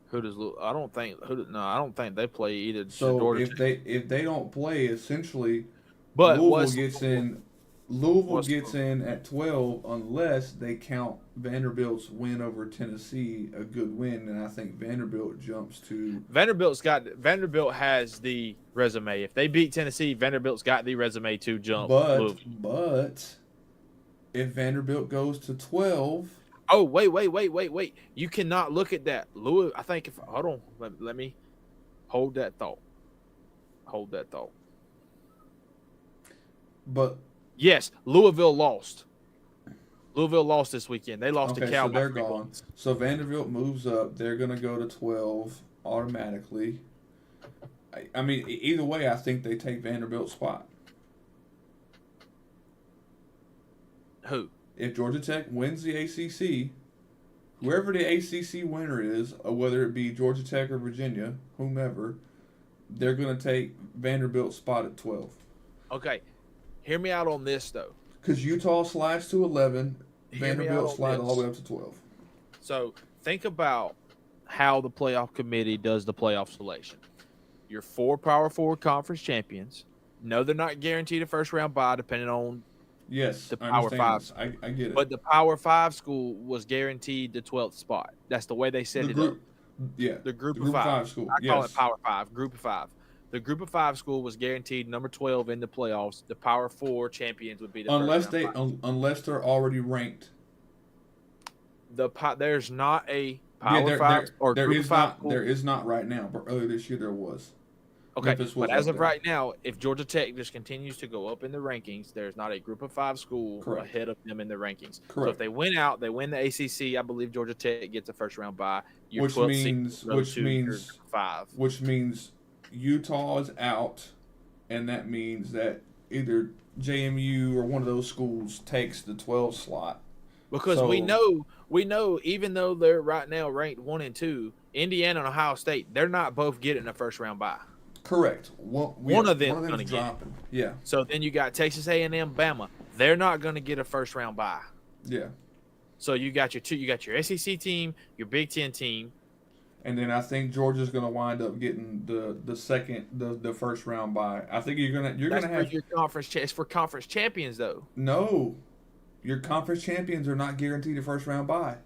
Speaker 2: Who does? I don't think. No, I don't think they play either.
Speaker 1: So
Speaker 2: Georgia
Speaker 1: if they don't play, essentially,
Speaker 2: but
Speaker 1: Louisville gets in at 12 unless they count Vanderbilt's win over Tennessee a good win, and I think Vanderbilt jumps to
Speaker 2: Vanderbilt has the resume. If they beat Tennessee, Vanderbilt's got the resume to jump.
Speaker 1: But if Vanderbilt goes to 12,
Speaker 2: oh wait! You cannot look at that. I think if hold on, let me hold that thought.
Speaker 1: But
Speaker 2: yes, Louisville lost. Louisville lost this weekend. They lost to Cal.
Speaker 1: So they're gone. So Vanderbilt moves up. They're going to go to 12 automatically. I mean, either way, I think they take Vanderbilt's spot.
Speaker 2: Who?
Speaker 1: If Georgia Tech wins the ACC, whoever the ACC winner is, whether it be Georgia Tech or Virginia, whomever, they're going to take Vanderbilt's spot at 12.
Speaker 2: Okay. Hear me out on this, though.
Speaker 1: Because Utah slides to 11, Vanderbilt slides all the way up to 12.
Speaker 2: So think about how the playoff committee does the playoff selection. Your 4 Power 4 conference champions. No, they're not guaranteed a first-round bye depending on
Speaker 1: the
Speaker 2: Power 5.
Speaker 1: I get it.
Speaker 2: But the Power 5 school was guaranteed the 12th spot. That's the way they set it up.
Speaker 1: Yeah.
Speaker 2: The group of 5
Speaker 1: school.
Speaker 2: I call it Power 5, Group of 5. The Group of 5 school was guaranteed number 12 in the playoffs. The Power 4 champions would be the
Speaker 1: unless they're already ranked.
Speaker 2: There's not a Power 5 or Group of 5 school.
Speaker 1: There is not right now, but earlier this year there was.
Speaker 2: Okay, but as of right now, if Georgia Tech just continues to go up in the rankings, there's not a Group of 5 school ahead of them in the rankings.
Speaker 1: Correct.
Speaker 2: So if they win out, they win the ACC. I believe Georgia Tech gets a first-round bye.
Speaker 1: Which means Utah is out, and that means that either JMU or one of those schools takes the 12 slot.
Speaker 2: Because we know, even though they're right now ranked 1 and 2, Indiana and Ohio State, they're not both getting a first-round bye.
Speaker 1: Correct.
Speaker 2: One of them is going to get.
Speaker 1: Yeah.
Speaker 2: So then you got Texas A&M, Bama. They're not going to get a first-round bye.
Speaker 1: Yeah.
Speaker 2: So you got your SEC team, your Big Ten team,
Speaker 1: And then I think Georgia's going to wind up getting the first round bye. I think you're
Speaker 2: That's
Speaker 1: gonna
Speaker 2: for
Speaker 1: have
Speaker 2: your conference. It's for conference champions, though.
Speaker 1: no. Your conference champions are not guaranteed a first round bye.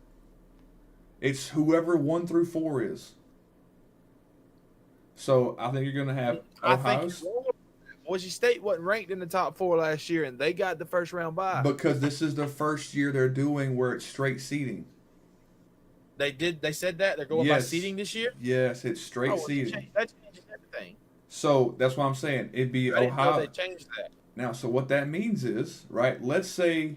Speaker 1: It's whoever 1 through 4 is. So I think you're going to have
Speaker 2: I think
Speaker 1: Ohio
Speaker 2: Boise State wasn't ranked in the top 4 last year, and they got the first round bye.
Speaker 1: because this is the first year they're doing where it's straight seeding.
Speaker 2: They did. They said that they're going by seeding this year.
Speaker 1: Yes, it's straight seeding.
Speaker 2: That changes everything.
Speaker 1: So that's what I'm saying. It'd be
Speaker 2: I didn't know
Speaker 1: Ohio.
Speaker 2: they changed that.
Speaker 1: Now, so what that means is, right? Let's say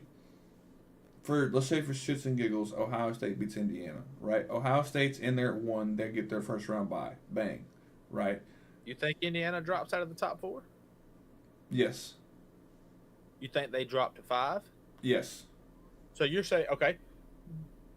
Speaker 1: for shits and giggles, Ohio State beats Indiana, right? Ohio State's in there at 1, they get their first round bye, bang, right?
Speaker 2: You think Indiana drops out of the top 4?
Speaker 1: Yes,
Speaker 2: You think they drop to 5?
Speaker 1: yes.
Speaker 2: So you're saying, okay,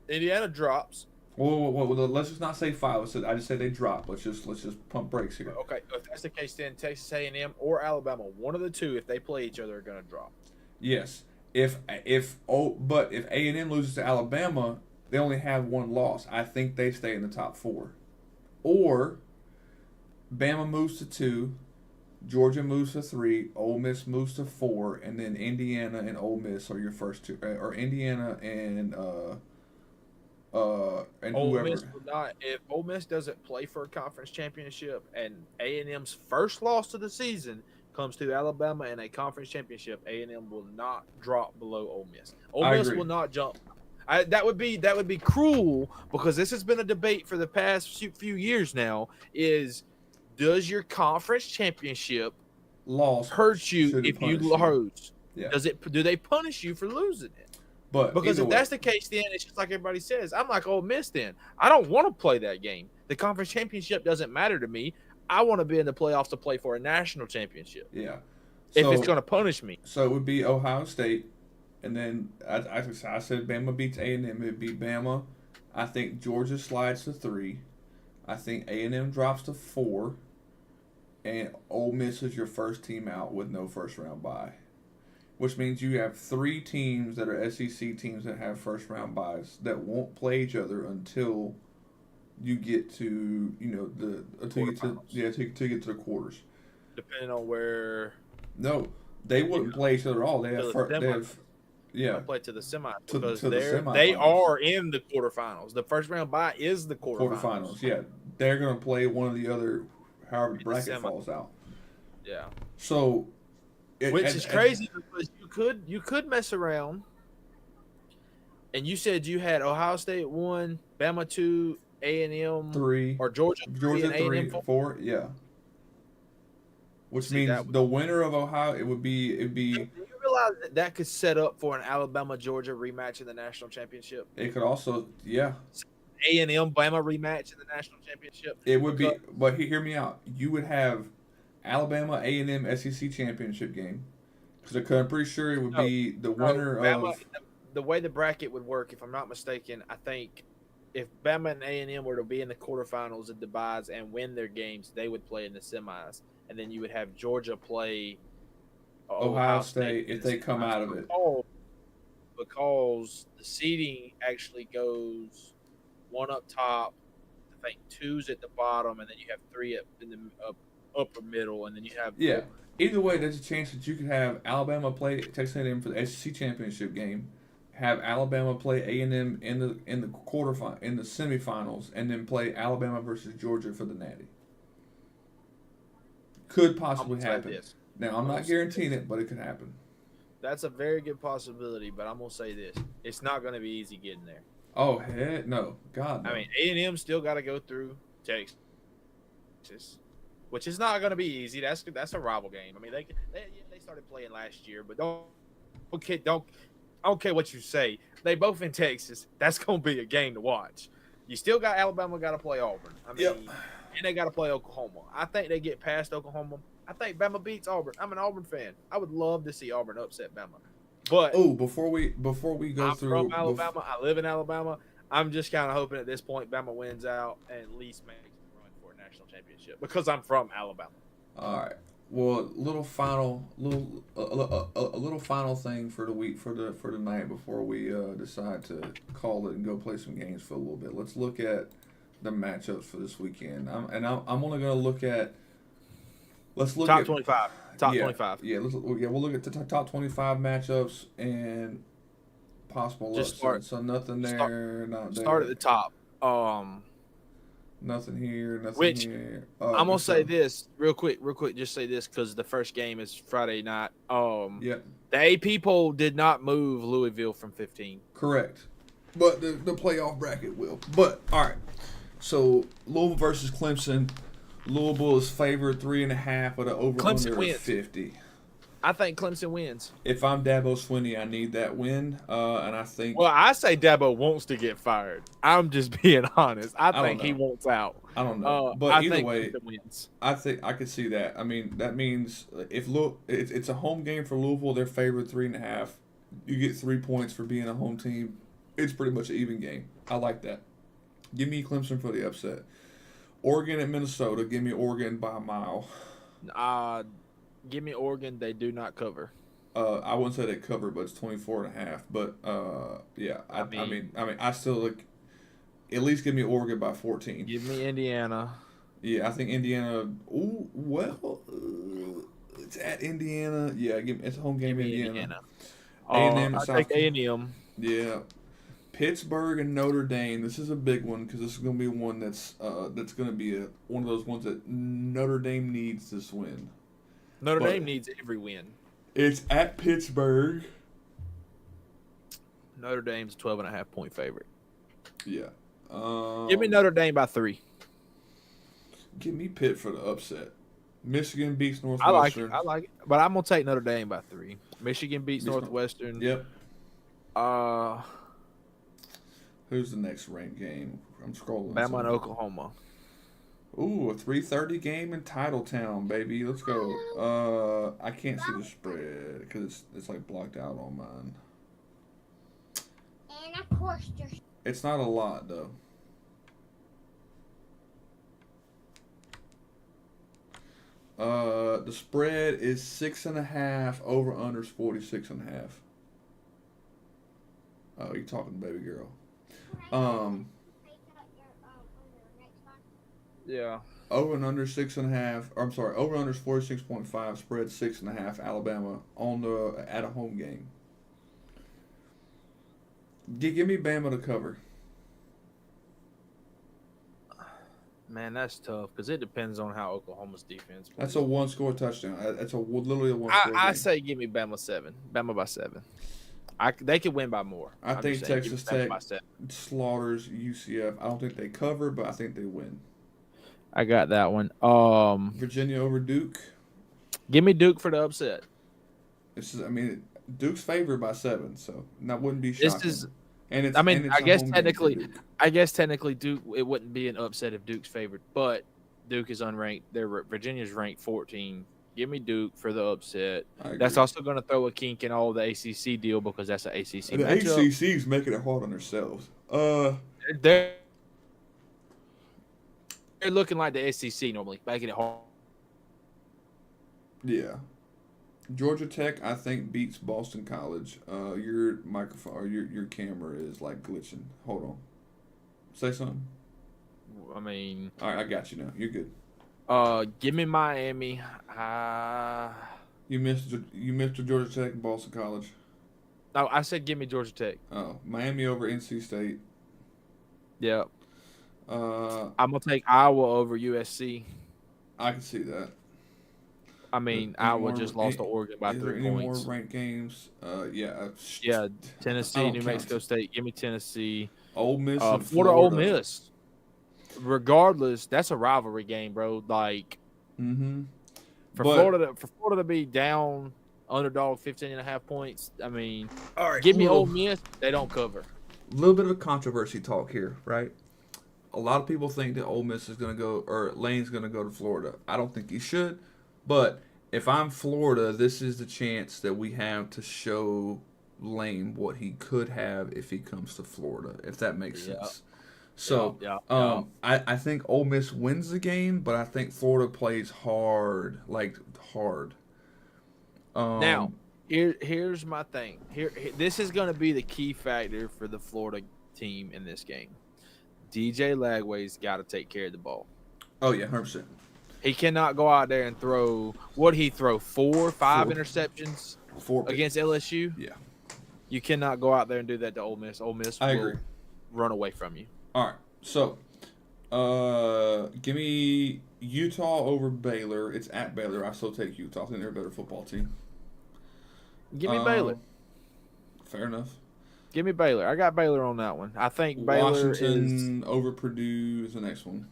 Speaker 2: Indiana drops.
Speaker 1: Well, let's just not say 5. I just say they drop. Let's just pump brakes here.
Speaker 2: Okay, if that's the case, then Texas A&M or Alabama, one of the two, if they play each other, are going to drop.
Speaker 1: Yes. But if A&M loses to Alabama, they only have 1 loss. I think they stay in the top 4. Or Bama moves to 2, Georgia moves to 3, Ole Miss moves to 4, and then Indiana and Ole Miss are your first 2, or Indiana and
Speaker 2: Ole
Speaker 1: whoever.
Speaker 2: Miss will not. If Ole Miss doesn't play for a conference championship, and A&M's first loss of the season comes to Alabama in a conference championship, A&M will not drop below Ole Miss. Ole Miss will not jump. That would be cruel, because this has been a debate for the past few years now. Does your conference championship
Speaker 1: loss
Speaker 2: hurt you if you lose?
Speaker 1: Yeah.
Speaker 2: Do they punish you for losing it?
Speaker 1: But
Speaker 2: because if that's the case, then it's just like everybody says. I'm like Ole Miss. Then I don't want to play that game. The conference championship doesn't matter to me. I want to be in the playoffs to play for a national championship.
Speaker 1: Yeah.
Speaker 2: If it's going to punish me.
Speaker 1: So it would be Ohio State, and then I said Bama beats A&M. It would be Bama. I think Georgia slides to 3. I think A&M drops to 4, and Ole Miss is your first team out with no first round bye, which means you have 3 teams that are SEC teams that have first round byes that won't play each other until you get to until you get to the quarters.
Speaker 2: Depending on where.
Speaker 1: No, they wouldn't play each other at all. They have
Speaker 2: play to the semis
Speaker 1: because
Speaker 2: they are in the quarterfinals. The first round bye is the quarterfinals.
Speaker 1: Yeah, they're going to play one of the other, however the bracket falls out.
Speaker 2: Yeah.
Speaker 1: So,
Speaker 2: which is crazy because you could mess around. And you said you had Ohio State 1, Bama 2, A&M
Speaker 1: 3,
Speaker 2: or Georgia 3, and A&M
Speaker 1: 4. Yeah. Which means the winner of Ohio, it would be.
Speaker 2: Do you realize that could set up for an Alabama-Georgia rematch in the national championship?
Speaker 1: It could also, yeah.
Speaker 2: A&M Bama rematch in the national championship.
Speaker 1: It would be, but hear me out. You would have Alabama A&M SEC championship game, because I'm pretty sure it would be the winner of.
Speaker 2: The way the bracket would work, if I'm not mistaken, I think if Bama and A&M were to be in the quarterfinals of the byes and win their games, they would play in the semis. And then you would have Georgia play
Speaker 1: Ohio State if they come out of it.
Speaker 2: Because the seeding actually goes 1 up top, I think 2's at the bottom, and then you have 3 up in the upper middle, and then you have.
Speaker 1: Yeah. Either way, there's a chance that you could have Alabama play Texas A&M for the SEC championship game, have Alabama play A&M in the in the semifinals, and then play Alabama versus Georgia for the Natty. Could possibly happen. Now, I'm not guaranteeing it, but it could happen.
Speaker 2: That's a very good possibility, but I'm going to say this. It's not going to be easy getting there.
Speaker 1: Oh, heck no. God, no.
Speaker 2: I mean, A&M still got to go through Texas, which is not going to be easy. That's a rival game. I mean, they started playing last year, but I don't care what you say. They both in Texas. That's going to be a game to watch. You still got Alabama got to play Auburn. I mean, and they got to play Oklahoma. I think they get past Oklahoma. I think Bama beats Auburn. I'm an Auburn fan. I would love to see Auburn upset Bama. But
Speaker 1: before we go
Speaker 2: I'm
Speaker 1: through
Speaker 2: from Alabama. I live in Alabama. I'm just kind of hoping at this point Bama wins out and at least makes a run for a national championship because I'm from Alabama.
Speaker 1: All right. Well, a little final thing for the week for the night before we decide to call it and go play some games for a little bit. Let's look at the matchups for this weekend. I'm only gonna look at. Let's look
Speaker 2: Top
Speaker 1: at
Speaker 2: 25. Top
Speaker 1: yeah
Speaker 2: 25.
Speaker 1: we'll look at the top 25 matchups and possible
Speaker 2: Just
Speaker 1: upsets. So nothing
Speaker 2: start
Speaker 1: there, not
Speaker 2: start at
Speaker 1: there,
Speaker 2: the top.
Speaker 1: nothing here, nothing
Speaker 2: Which
Speaker 1: here.
Speaker 2: I'm gonna
Speaker 1: Let's
Speaker 2: say
Speaker 1: go.
Speaker 2: this real quick. Just say this because the first game is Friday night.
Speaker 1: Yep,
Speaker 2: The AP poll did not move Louisville from 15.
Speaker 1: correct. But the playoff bracket will. But all right. So Louisville versus Clemson. Louisville is favored 3.5 with an over
Speaker 2: Clemson
Speaker 1: under
Speaker 2: wins.
Speaker 1: 50.
Speaker 2: I think Clemson wins.
Speaker 1: If I'm Dabo Swinney, I need that win, and I think.
Speaker 2: Well, I say Dabo wants to get fired. I'm just being honest. I
Speaker 1: don't
Speaker 2: think he
Speaker 1: know.
Speaker 2: wants out.
Speaker 1: I don't know, but
Speaker 2: I
Speaker 1: either
Speaker 2: think
Speaker 1: way,
Speaker 2: Clemson wins.
Speaker 1: I think I could see that. I mean, that means if it's a home game for Louisville, they're favored 3.5. You get 3 points for being a home team. It's pretty much an even game. I like that. Give me Clemson for the upset. Oregon at Minnesota. Give me Oregon by a mile.
Speaker 2: Give me Oregon. They do not cover.
Speaker 1: I wouldn't say they cover, but it's 24.5. But yeah, I mean, I still like. At least give me Oregon by 14.
Speaker 2: Give me Indiana.
Speaker 1: Yeah, I think Indiana. Ooh, well, it's at Indiana. Yeah, it's a home game.
Speaker 2: Give me
Speaker 1: Indiana.
Speaker 2: A&M.
Speaker 1: A&M.
Speaker 2: I take A&M.
Speaker 1: Yeah, Pittsburgh and Notre Dame. This is a big one because this is going to be one that's going to be one of those ones that Notre Dame needs this win.
Speaker 2: Notre Dame needs every win.
Speaker 1: It's at Pittsburgh.
Speaker 2: Notre Dame's 12.5 point favorite.
Speaker 1: Yeah.
Speaker 2: Give me Notre Dame by 3.
Speaker 1: Give me Pitt for the upset. Michigan beats Northwestern.
Speaker 2: I like it. But I'm going to take Notre Dame by 3. Michigan beats Northwestern.
Speaker 1: Yep. Who's the next ranked game? I'm scrolling.
Speaker 2: Bama and Oklahoma.
Speaker 1: Ooh, a 3:30 game in Titletown, baby. Let's go. I can't see the spread because it's like blocked out on mine.
Speaker 3: And of course,
Speaker 1: It's not a lot though. The spread is 6.5. Over unders 46.5. Oh, you talking, baby girl?
Speaker 2: Yeah.
Speaker 1: Over and under 6.5. I'm sorry. Over under 46.5. Spread 6.5. Alabama at a home game. Give me Bama to cover.
Speaker 2: Man, that's tough because it depends on how Oklahoma's defense plays.
Speaker 1: That's a one-score touchdown. That's literally a one-score game.
Speaker 2: I say give me Bama 7. Bama by 7. They could win by more.
Speaker 1: I think Texas Tech slaughters UCF. I don't think they cover, but I think they win.
Speaker 2: I got that one.
Speaker 1: Virginia over Duke.
Speaker 2: Give me Duke for the upset.
Speaker 1: Duke's favored by 7, so that wouldn't be shocking.
Speaker 2: I guess technically Duke, it wouldn't be an upset if Duke's favored, but Duke is unranked. Virginia's ranked 14. Give me Duke for the upset. That's also going to throw a kink in all the ACC deal because that's an ACC
Speaker 1: the
Speaker 2: matchup.
Speaker 1: ACC's making it hard on themselves.
Speaker 2: They're looking like the SEC normally, making it hard.
Speaker 1: Yeah. Georgia Tech, I think, beats Boston College. Your microphone or your camera is like glitching. Hold on. Say something.
Speaker 2: I mean,
Speaker 1: all right, I got you now. You're good.
Speaker 2: Give me Miami.
Speaker 1: You missed the Georgia Tech and Boston College.
Speaker 2: No, I said give me Georgia Tech.
Speaker 1: Oh, Miami over NC State.
Speaker 2: Yep. I'm gonna take Iowa over USC.
Speaker 1: I can see that.
Speaker 2: I mean, Iowa just lost to Oregon by 3 points.
Speaker 1: Any more ranked games? Yeah.
Speaker 2: Yeah, Tennessee, New Mexico State. Give me Tennessee.
Speaker 1: Ole Miss and
Speaker 2: Florida. Ole Miss. Regardless, that's a rivalry game, bro. Like, for Florida to be down underdog 15.5 points. I mean, all right, give me Ole Miss. They don't cover.
Speaker 1: A little bit of a controversy talk here, right? A lot of people think that Ole Miss is going to go, or Lane's going to go to Florida. I don't think he should. But if I'm Florida, this is the chance that we have to show Lane what he could have if he comes to Florida, if that makes sense. So, I think Ole Miss wins the game, but I think Florida plays hard, like hard.
Speaker 2: Now, here's my thing. This is going to be the key factor for the Florida team in this game. DJ Lagway's got to take care of the ball.
Speaker 1: Oh yeah, 100%.
Speaker 2: He cannot go out there and throw. What he throw? 5 interceptions
Speaker 1: 4 picks.
Speaker 2: against LSU.
Speaker 1: Yeah,
Speaker 2: You cannot go out there and do that to Ole Miss. Ole Miss
Speaker 1: I
Speaker 2: will
Speaker 1: agree.
Speaker 2: run away from you.
Speaker 1: All right, so give me Utah over Baylor. It's at Baylor. I still take Utah. I think they're a better football team.
Speaker 2: Give me Baylor.
Speaker 1: Fair enough.
Speaker 2: Give me Baylor. I got Baylor on that one. I think Baylor
Speaker 1: Washington over Purdue is the next one.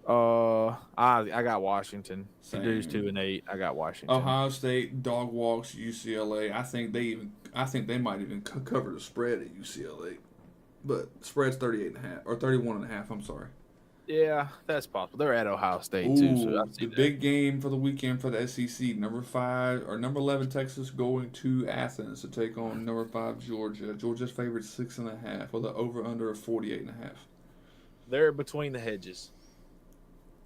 Speaker 2: I got Washington.
Speaker 1: Same.
Speaker 2: Purdue's 2-8. I got Washington.
Speaker 1: Ohio State dog walks UCLA. I think they might even cover the spread at UCLA, but spread's 38.5 or 31.5. I'm sorry.
Speaker 2: Yeah, that's possible. They're at Ohio State
Speaker 1: Ooh,
Speaker 2: too. So
Speaker 1: the big game for the weekend for the SEC. Number 5 or number 11 Texas going to Athens to take on number 5 Georgia. Georgia's favored 6.5 with an over under of 48.5.
Speaker 2: They're between the hedges.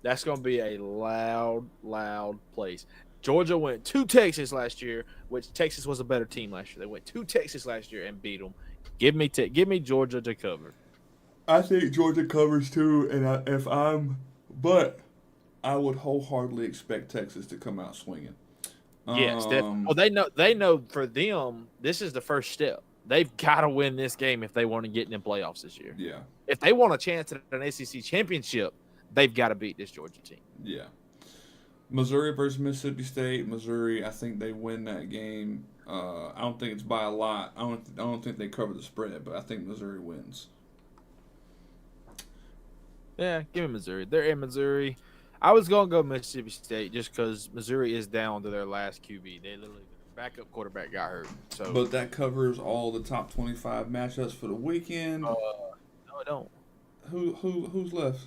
Speaker 2: That's going to be a loud place. Georgia went to Texas last year, which Texas was a better team last year. They went to Texas last year and beat them. Give me Georgia to cover.
Speaker 1: I think Georgia covers too, and but I would wholeheartedly expect Texas to come out swinging.
Speaker 2: Yes, they know for them this is the first step. They've got to win this game if they want to get in the playoffs this year.
Speaker 1: Yeah.
Speaker 2: If they want a chance at an SEC championship, they've got to beat this Georgia team.
Speaker 1: Yeah. Missouri versus Mississippi State. Missouri, I think they win that game. I don't think it's by a lot. I don't think they cover the spread, but I think Missouri wins.
Speaker 2: Yeah, give me Missouri. They're in Missouri. I was going to go Mississippi State just because Missouri is down to their last QB. They literally backup quarterback got hurt. So,
Speaker 1: but that covers all the top 25 matchups for the weekend.
Speaker 2: No, I don't.
Speaker 1: Who's left?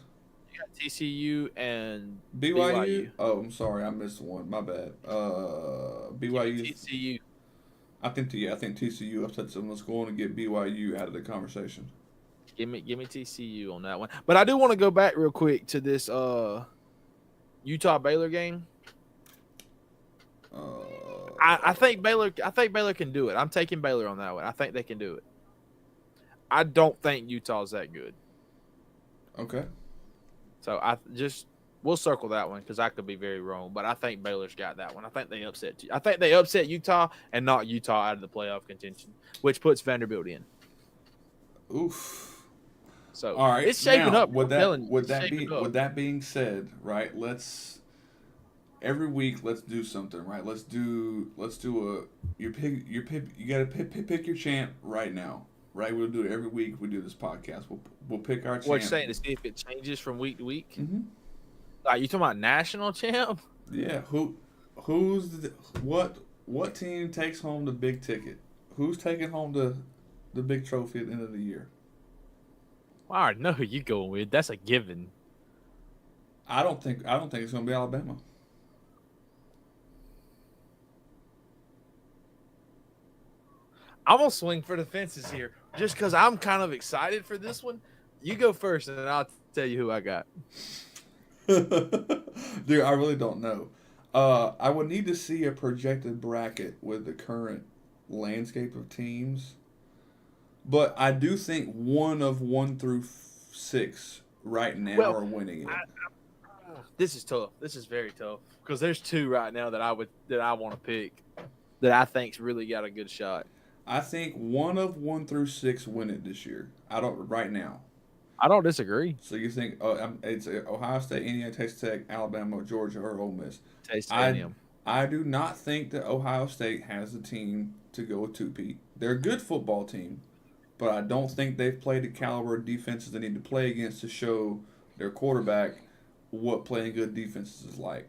Speaker 2: You got TCU and
Speaker 1: BYU. Oh, I'm sorry, I missed one. My bad. BYU.
Speaker 2: TCU.
Speaker 1: I think TCU upsets them. Let's go on and get BYU out of the conversation.
Speaker 2: Give me TCU on that one. But I do want to go back real quick to this Utah Baylor game. I think Baylor can do it. I'm taking Baylor on that one. I think they can do it. I don't think Utah's that good.
Speaker 1: Okay.
Speaker 2: So we'll circle that one because I could be very wrong, but I think Baylor's got that one. I think they upset Utah and knock Utah out of the playoff contention, which puts Vanderbilt in.
Speaker 1: Oof.
Speaker 2: So
Speaker 1: all right,
Speaker 2: it's shaping up.
Speaker 1: With that being said, right? Every week let's do something, right? Let's do you gotta pick your champ right now, right? We'll do it every week. We do this podcast. We'll pick our champ.
Speaker 2: What you're saying to see if it changes from week to week?
Speaker 1: Mm-hmm.
Speaker 2: You talking about national champ?
Speaker 1: Yeah. What team takes home the big ticket? Who's taking home the big trophy at the end of the year?
Speaker 2: I already know who you going with. That's a given.
Speaker 1: I don't think it's gonna be Alabama.
Speaker 2: I'm gonna swing for the fences here, just because I'm kind of excited for this one. You go first, and then I'll tell you who I got.
Speaker 1: Dude, I really don't know. I would need to see a projected bracket with the current landscape of teams. But I do think 1 through 6 right now are winning it.
Speaker 2: This is tough. This is very tough because there's 2 right now that I want to pick that I think's really got a good shot.
Speaker 1: I think 1 through 6 win it this year. Right now.
Speaker 2: I don't disagree.
Speaker 1: So you think it's Ohio State, Indiana, Texas Tech, Alabama, Georgia, or Ole Miss?
Speaker 2: Texas A&M.
Speaker 1: I do not think that Ohio State has the team to go with 2-peat. They're a good football team, but I don't think they've played the caliber of defenses they need to play against to show their quarterback what playing good defenses is like.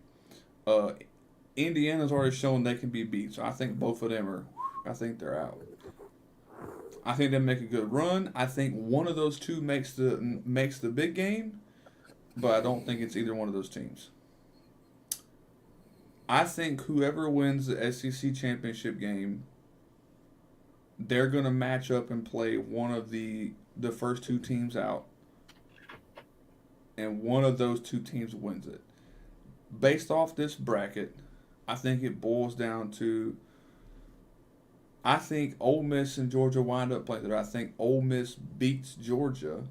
Speaker 1: Indiana's already shown they can be beat, so I think both of them they're out. I think they make a good run. I think one of those 2 makes the big game, but I don't think it's either one of those teams. I think whoever wins the SEC championship game, they're going to match up and play one of the first 2 teams out, and one of those 2 teams wins it. Based off this bracket, I think it boils down to I think Ole Miss and Georgia wind up playing there. I think Ole Miss beats Georgia,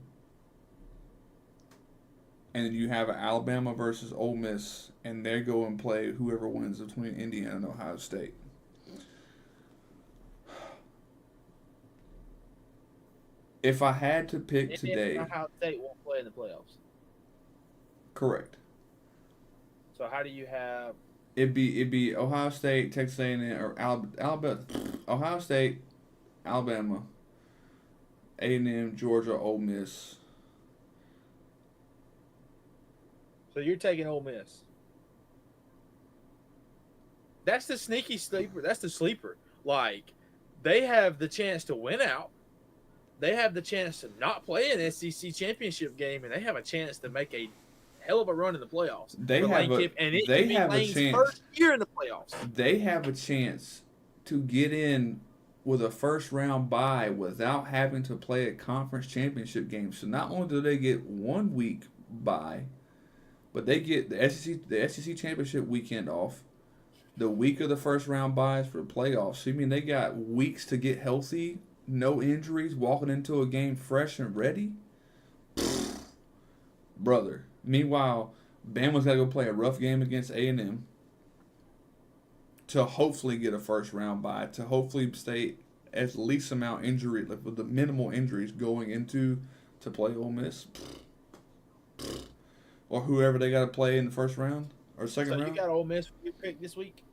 Speaker 1: and then you have Alabama versus Ole Miss, and they go and play whoever wins between Indiana and Ohio State. If I had to pick
Speaker 2: Indiana and
Speaker 1: today,
Speaker 2: Ohio State won't play in the playoffs.
Speaker 1: correct.
Speaker 2: So how do you have?
Speaker 1: It'd be Ohio State, Texas A&M, or Alabama, Ohio State, Alabama, A&M, Georgia, Ole Miss.
Speaker 2: So you're taking Ole Miss. That's the sneaky sleeper. That's the sleeper. Like, they have the chance to win out. They have the chance to not play an SEC championship game, and they have a chance to make a hell of a run in the playoffs.
Speaker 1: They
Speaker 2: for
Speaker 1: have
Speaker 2: Lane
Speaker 1: a
Speaker 2: Kiffin, and it
Speaker 1: they
Speaker 2: could be
Speaker 1: have a
Speaker 2: Lane's
Speaker 1: chance.
Speaker 2: first year in the playoffs.
Speaker 1: They have a chance to get in with a first round bye without having to play a conference championship game. So not only do they get 1 week bye, but they get the SEC championship weekend off. The week of the first round buys for the playoffs. So you mean they got weeks to get healthy, no injuries, walking into a game fresh and ready? Brother. Meanwhile, Bama's got to go play a rough game against A&M to hopefully get a first round bye, to hopefully stay at least amount injury, like with the minimal injuries going into to play Ole Miss or whoever they got to play in the first round or second
Speaker 2: So
Speaker 1: round.
Speaker 2: you got Ole Miss for your pick this week?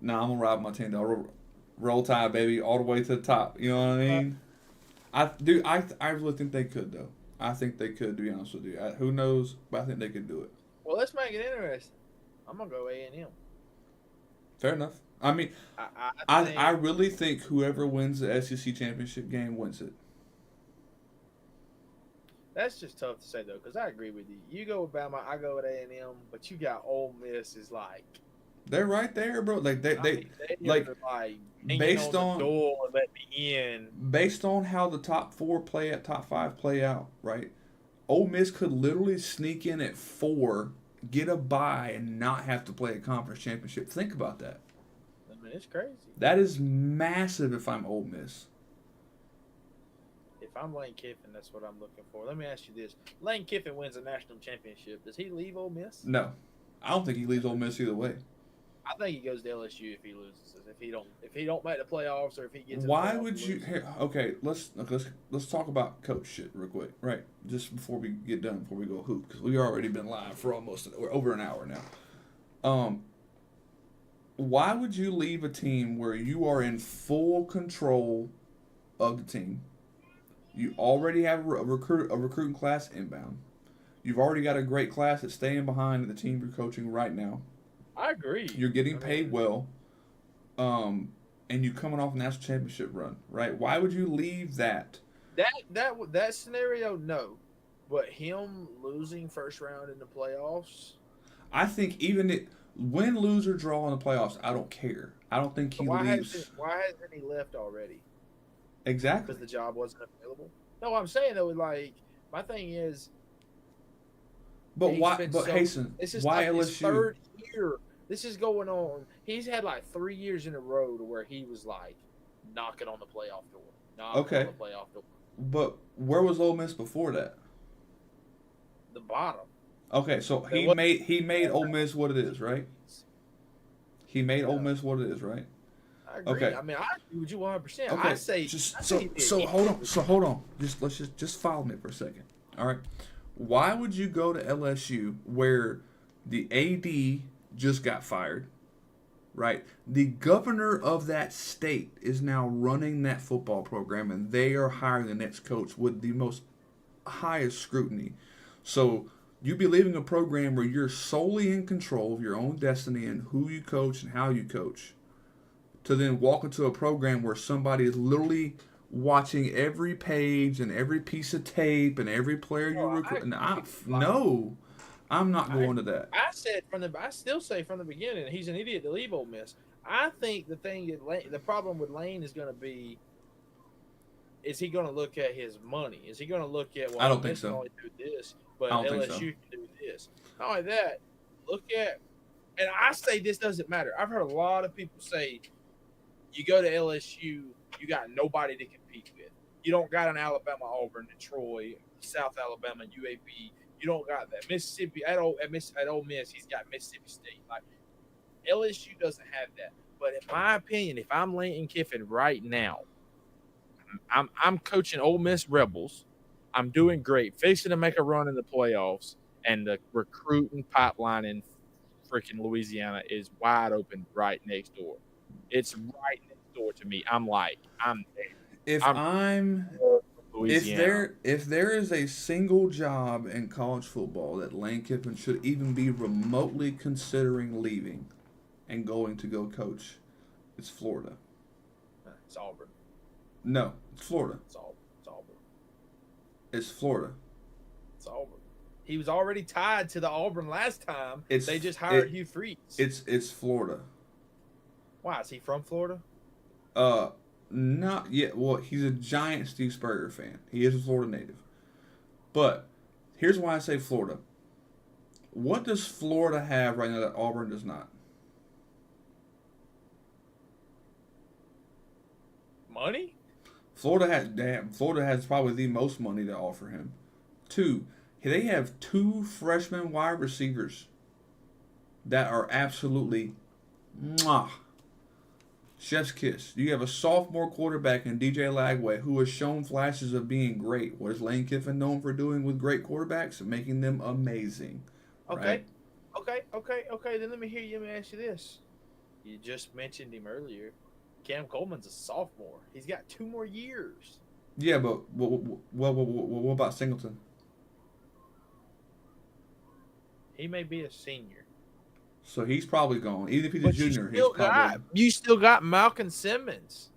Speaker 1: Nah, I'm gonna ride my team though. Roll Tide, baby, all the way to the top. You know what I mean? I really think they could though. I think they could. To be honest with you, who knows? But I think they could do it.
Speaker 2: Well, let's make it interesting. I'm gonna go A&M.
Speaker 1: Fair enough. I mean, I really think whoever wins the SEC championship game wins it.
Speaker 2: That's just tough to say though, because I agree with you. You go with Bama, I go with A&M, but you got Ole Miss is like
Speaker 1: They're right there, bro. Like they
Speaker 2: like
Speaker 1: based
Speaker 2: on
Speaker 1: on
Speaker 2: the door, let me in.
Speaker 1: based on how the top five play out, right? Ole Miss could literally sneak in at 4, get a bye, and not have to play a conference championship. Think about that.
Speaker 2: I mean, it's crazy.
Speaker 1: That is massive if I'm Ole Miss.
Speaker 2: If I'm Lane Kiffin, that's what I'm looking for. Let me ask you this: Lane Kiffin wins a national championship. Does he leave Ole Miss?
Speaker 1: No. I don't think he leaves Ole Miss either way.
Speaker 2: I think he goes to LSU if he loses. If he don't make the playoffs, or if he gets.
Speaker 1: Why would you? Here, okay, let's talk about coach shit real quick, right? Just before we get done, before we go hoop, because we've already been live for we're over an hour now. Why would you leave a team where you are in full control of the team? You already have a recruiting class inbound. You've already got a great class that's staying behind the team you're coaching right now.
Speaker 2: I agree.
Speaker 1: You're getting paid well, and you coming off a national championship run, right? Why would you leave that?
Speaker 2: That scenario, no, but him losing first round in the playoffs.
Speaker 1: I think even win, lose, or draw in the playoffs, I don't care. I don't think he leaves.
Speaker 2: Why hasn't he left already?
Speaker 1: Exactly.
Speaker 2: Because the job wasn't available. No, I'm saying though, like my thing is.
Speaker 1: But why? But Hasten,
Speaker 2: this is
Speaker 1: why
Speaker 2: like
Speaker 1: LSU?
Speaker 2: His third year. This is going on. He's had like 3 years in a row to where he was like knocking on the playoff door. Knocking on the playoff door.
Speaker 1: But where was Ole Miss before that?
Speaker 2: The bottom.
Speaker 1: Okay, so he made Ole Miss what it is, right? He made Ole Miss what it is, right?
Speaker 2: I agree. Okay. I mean, I agree with you 100%. Okay. I say
Speaker 1: so hold on. So hold on. Let's follow me for a second. All right. Why would you go to LSU where the AD just got fired, right? The governor of that state is now running that football program, and they are hiring the next coach with the most highest scrutiny. So you be leaving a program where you're solely in control of your own destiny and who you coach and how you coach, to then walk into a program where somebody is literally watching every page and every piece of tape and every player you recruit. No, I'm not going to that.
Speaker 2: I still say from the beginning, he's an idiot to leave Ole Miss. I think the problem with Lane is going to be, is he going to look at his money? Is he going to look at,
Speaker 1: I don't think so.
Speaker 2: Can only do this, but LSU can do this. Not only that, look at, and I say this doesn't matter. I've heard a lot of people say, you go to LSU, you got nobody to compete with. You don't got an Alabama, Auburn, Troy, South Alabama, UAB. You don't got that. Mississippi at Ole Miss, he's got Mississippi State. Like LSU doesn't have that. But in my opinion, if I'm Lane Kiffin right now, I'm coaching Ole Miss Rebels. I'm doing great, fixing to make a run in the playoffs, and the recruiting pipeline in freaking Louisiana is wide open right next door. It's right next door to me. I'm Louisiana.
Speaker 1: If there is a single job in college football that Lane Kiffin should even be remotely considering leaving and going to go coach, it's Florida.
Speaker 2: It's Auburn.
Speaker 1: No, it's Florida.
Speaker 2: It's Auburn.
Speaker 1: It's Florida.
Speaker 2: It's Auburn. He was already tied to the Auburn last time. They just hired Hugh Freeze.
Speaker 1: It's Florida.
Speaker 2: Why, is he from Florida?
Speaker 1: Not yet. Well, he's a giant Steve Spurrier fan. He is a Florida native. But here's why I say Florida. What does Florida have right now that Auburn does not?
Speaker 2: Money?
Speaker 1: Florida has probably the most money to offer him. 2, they have 2 freshman wide receivers that are absolutely chef's kiss. You have a sophomore quarterback in DJ Lagway who has shown flashes of being great. What is Lane Kiffin known for doing with great quarterbacks? Making them amazing.
Speaker 2: Okay.
Speaker 1: Right?
Speaker 2: Okay. Then let me ask you this. You just mentioned him earlier. Cam Coleman's a sophomore. He's got 2 more years.
Speaker 1: Yeah, but what about Singleton?
Speaker 2: He may be a senior.
Speaker 1: So he's probably gone. Even if he's a junior,
Speaker 2: you still got Malcolm Simmons.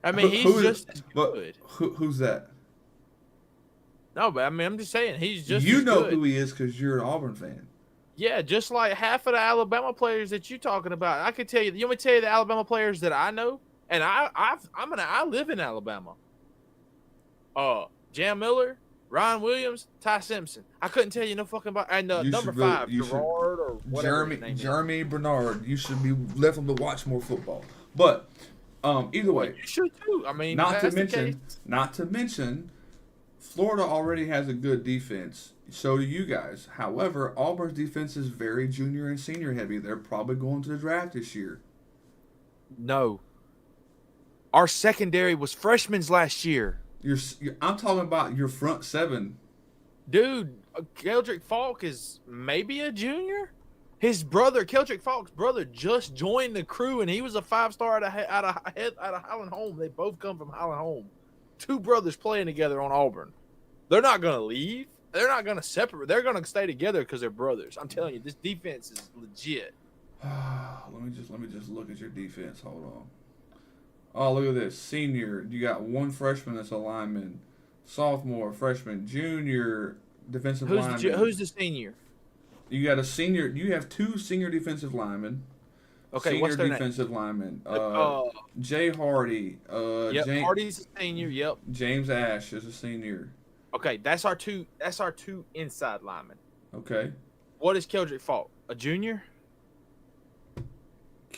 Speaker 2: I mean, he's just as good.
Speaker 1: Who's that?
Speaker 2: No, but I mean, I'm just saying he's just.
Speaker 1: You know who he is because you're an Auburn fan.
Speaker 2: Yeah, just like half of the Alabama players that you're talking about. I could tell you. You want me to tell you the Alabama players that I know? And I live in Alabama. Jam Miller, Ryan Williams, Ty Simpson. I couldn't tell you no fucking about. And number 5, Gerard or whatever.
Speaker 1: Jeremy Bernard. You should be left him to watch more football. But either way,
Speaker 2: you should too. I mean,
Speaker 1: not to mention, Florida already has a good defense. So do you guys. However, Auburn's defense is very junior and senior heavy. They're probably going to the draft this year.
Speaker 2: No. Our secondary was freshmen last year.
Speaker 1: I'm talking about your front 7.
Speaker 2: Dude, Keldrick Falk is maybe a junior? His brother, Keldrick Falk's brother, just joined the crew, and he was a 5-star out of Highland Home. They both come from Highland Home. 2 brothers playing together on Auburn. They're not going to leave. They're not going to separate. They're going to stay together because they're brothers. I'm telling you, this defense is legit.
Speaker 1: Let me just look at your defense. Hold on. Oh, look at this. Senior, you got 1 freshman that's a lineman. Sophomore, freshman, junior, defensive lineman.
Speaker 2: Who's the senior?
Speaker 1: You got a senior. You have 2 senior defensive linemen.
Speaker 2: Okay,
Speaker 1: senior
Speaker 2: what's their
Speaker 1: defensive
Speaker 2: name?
Speaker 1: lineman. Jay Hardy.
Speaker 2: Yep, Hardy's a senior. Yep.
Speaker 1: James Ash is a senior.
Speaker 2: Okay, that's our two inside linemen.
Speaker 1: Okay.
Speaker 2: What is Keldrick Falk? A junior?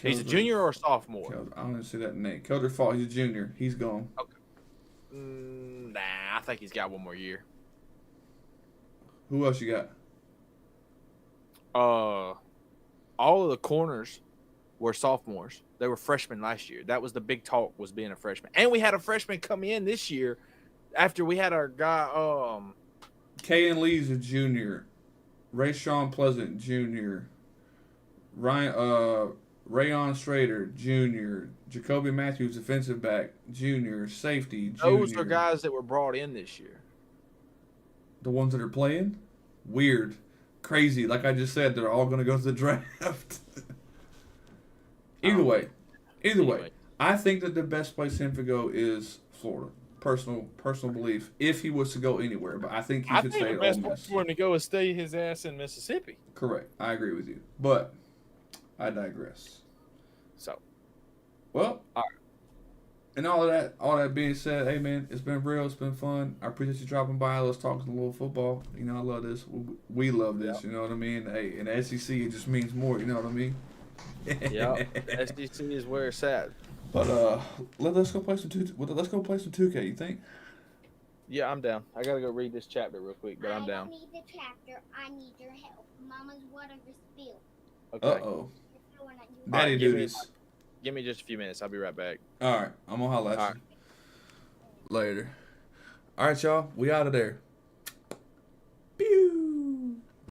Speaker 2: He's a junior or a sophomore?
Speaker 1: I don't even see that name. Keldrick Falk, he's a junior. He's gone.
Speaker 2: Okay. Nah, I think he's got 1 more year.
Speaker 1: Who else you got?
Speaker 2: All of the corners were sophomores. They were freshmen last year. That was the big talk, was being a freshman. And we had a freshman come in this year after we had our guy.
Speaker 1: Kayan Lee's a junior. Rayshawn Pleasant, junior. Rayon Strader, junior. Jacoby Matthews, defensive back, junior. Safety, junior.
Speaker 2: Those are guys that were brought in this year.
Speaker 1: The ones that are playing? Weird. Crazy. Like I just said, they're all going to go to the draft. Either way, I think that the best place for him to go is Florida. Personal belief. If he was to go anywhere, but I think he should stay at Ole Miss.
Speaker 2: The best place for him to go is stay his ass in Mississippi.
Speaker 1: Correct. I agree with you, but I digress.
Speaker 2: So,
Speaker 1: well, all right. And all that being said, hey man, it's been real. It's been fun. I appreciate you dropping by. Let's talk a little football. You know, I love this. We love this. Yeah. You know what I mean? Hey, in the SEC, it just means more. You know what I mean?
Speaker 2: Yeah, SEC is where it's at.
Speaker 1: But let's go play some let's go play some 2K. You think?
Speaker 2: Yeah, I'm down. I gotta go read this chapter real quick, but I'm
Speaker 3: I
Speaker 2: down.
Speaker 3: don't need the tractor. I need your help. Mama's water is spilled.
Speaker 2: Okay.
Speaker 1: Oh.
Speaker 3: So when I do
Speaker 2: All
Speaker 1: Daddy
Speaker 2: right,
Speaker 1: duties.
Speaker 2: give me just a few minutes. I'll be right back.
Speaker 1: All right, I'm gonna holla at
Speaker 2: All
Speaker 1: you
Speaker 2: right.
Speaker 1: later. All right, y'all. We out of there.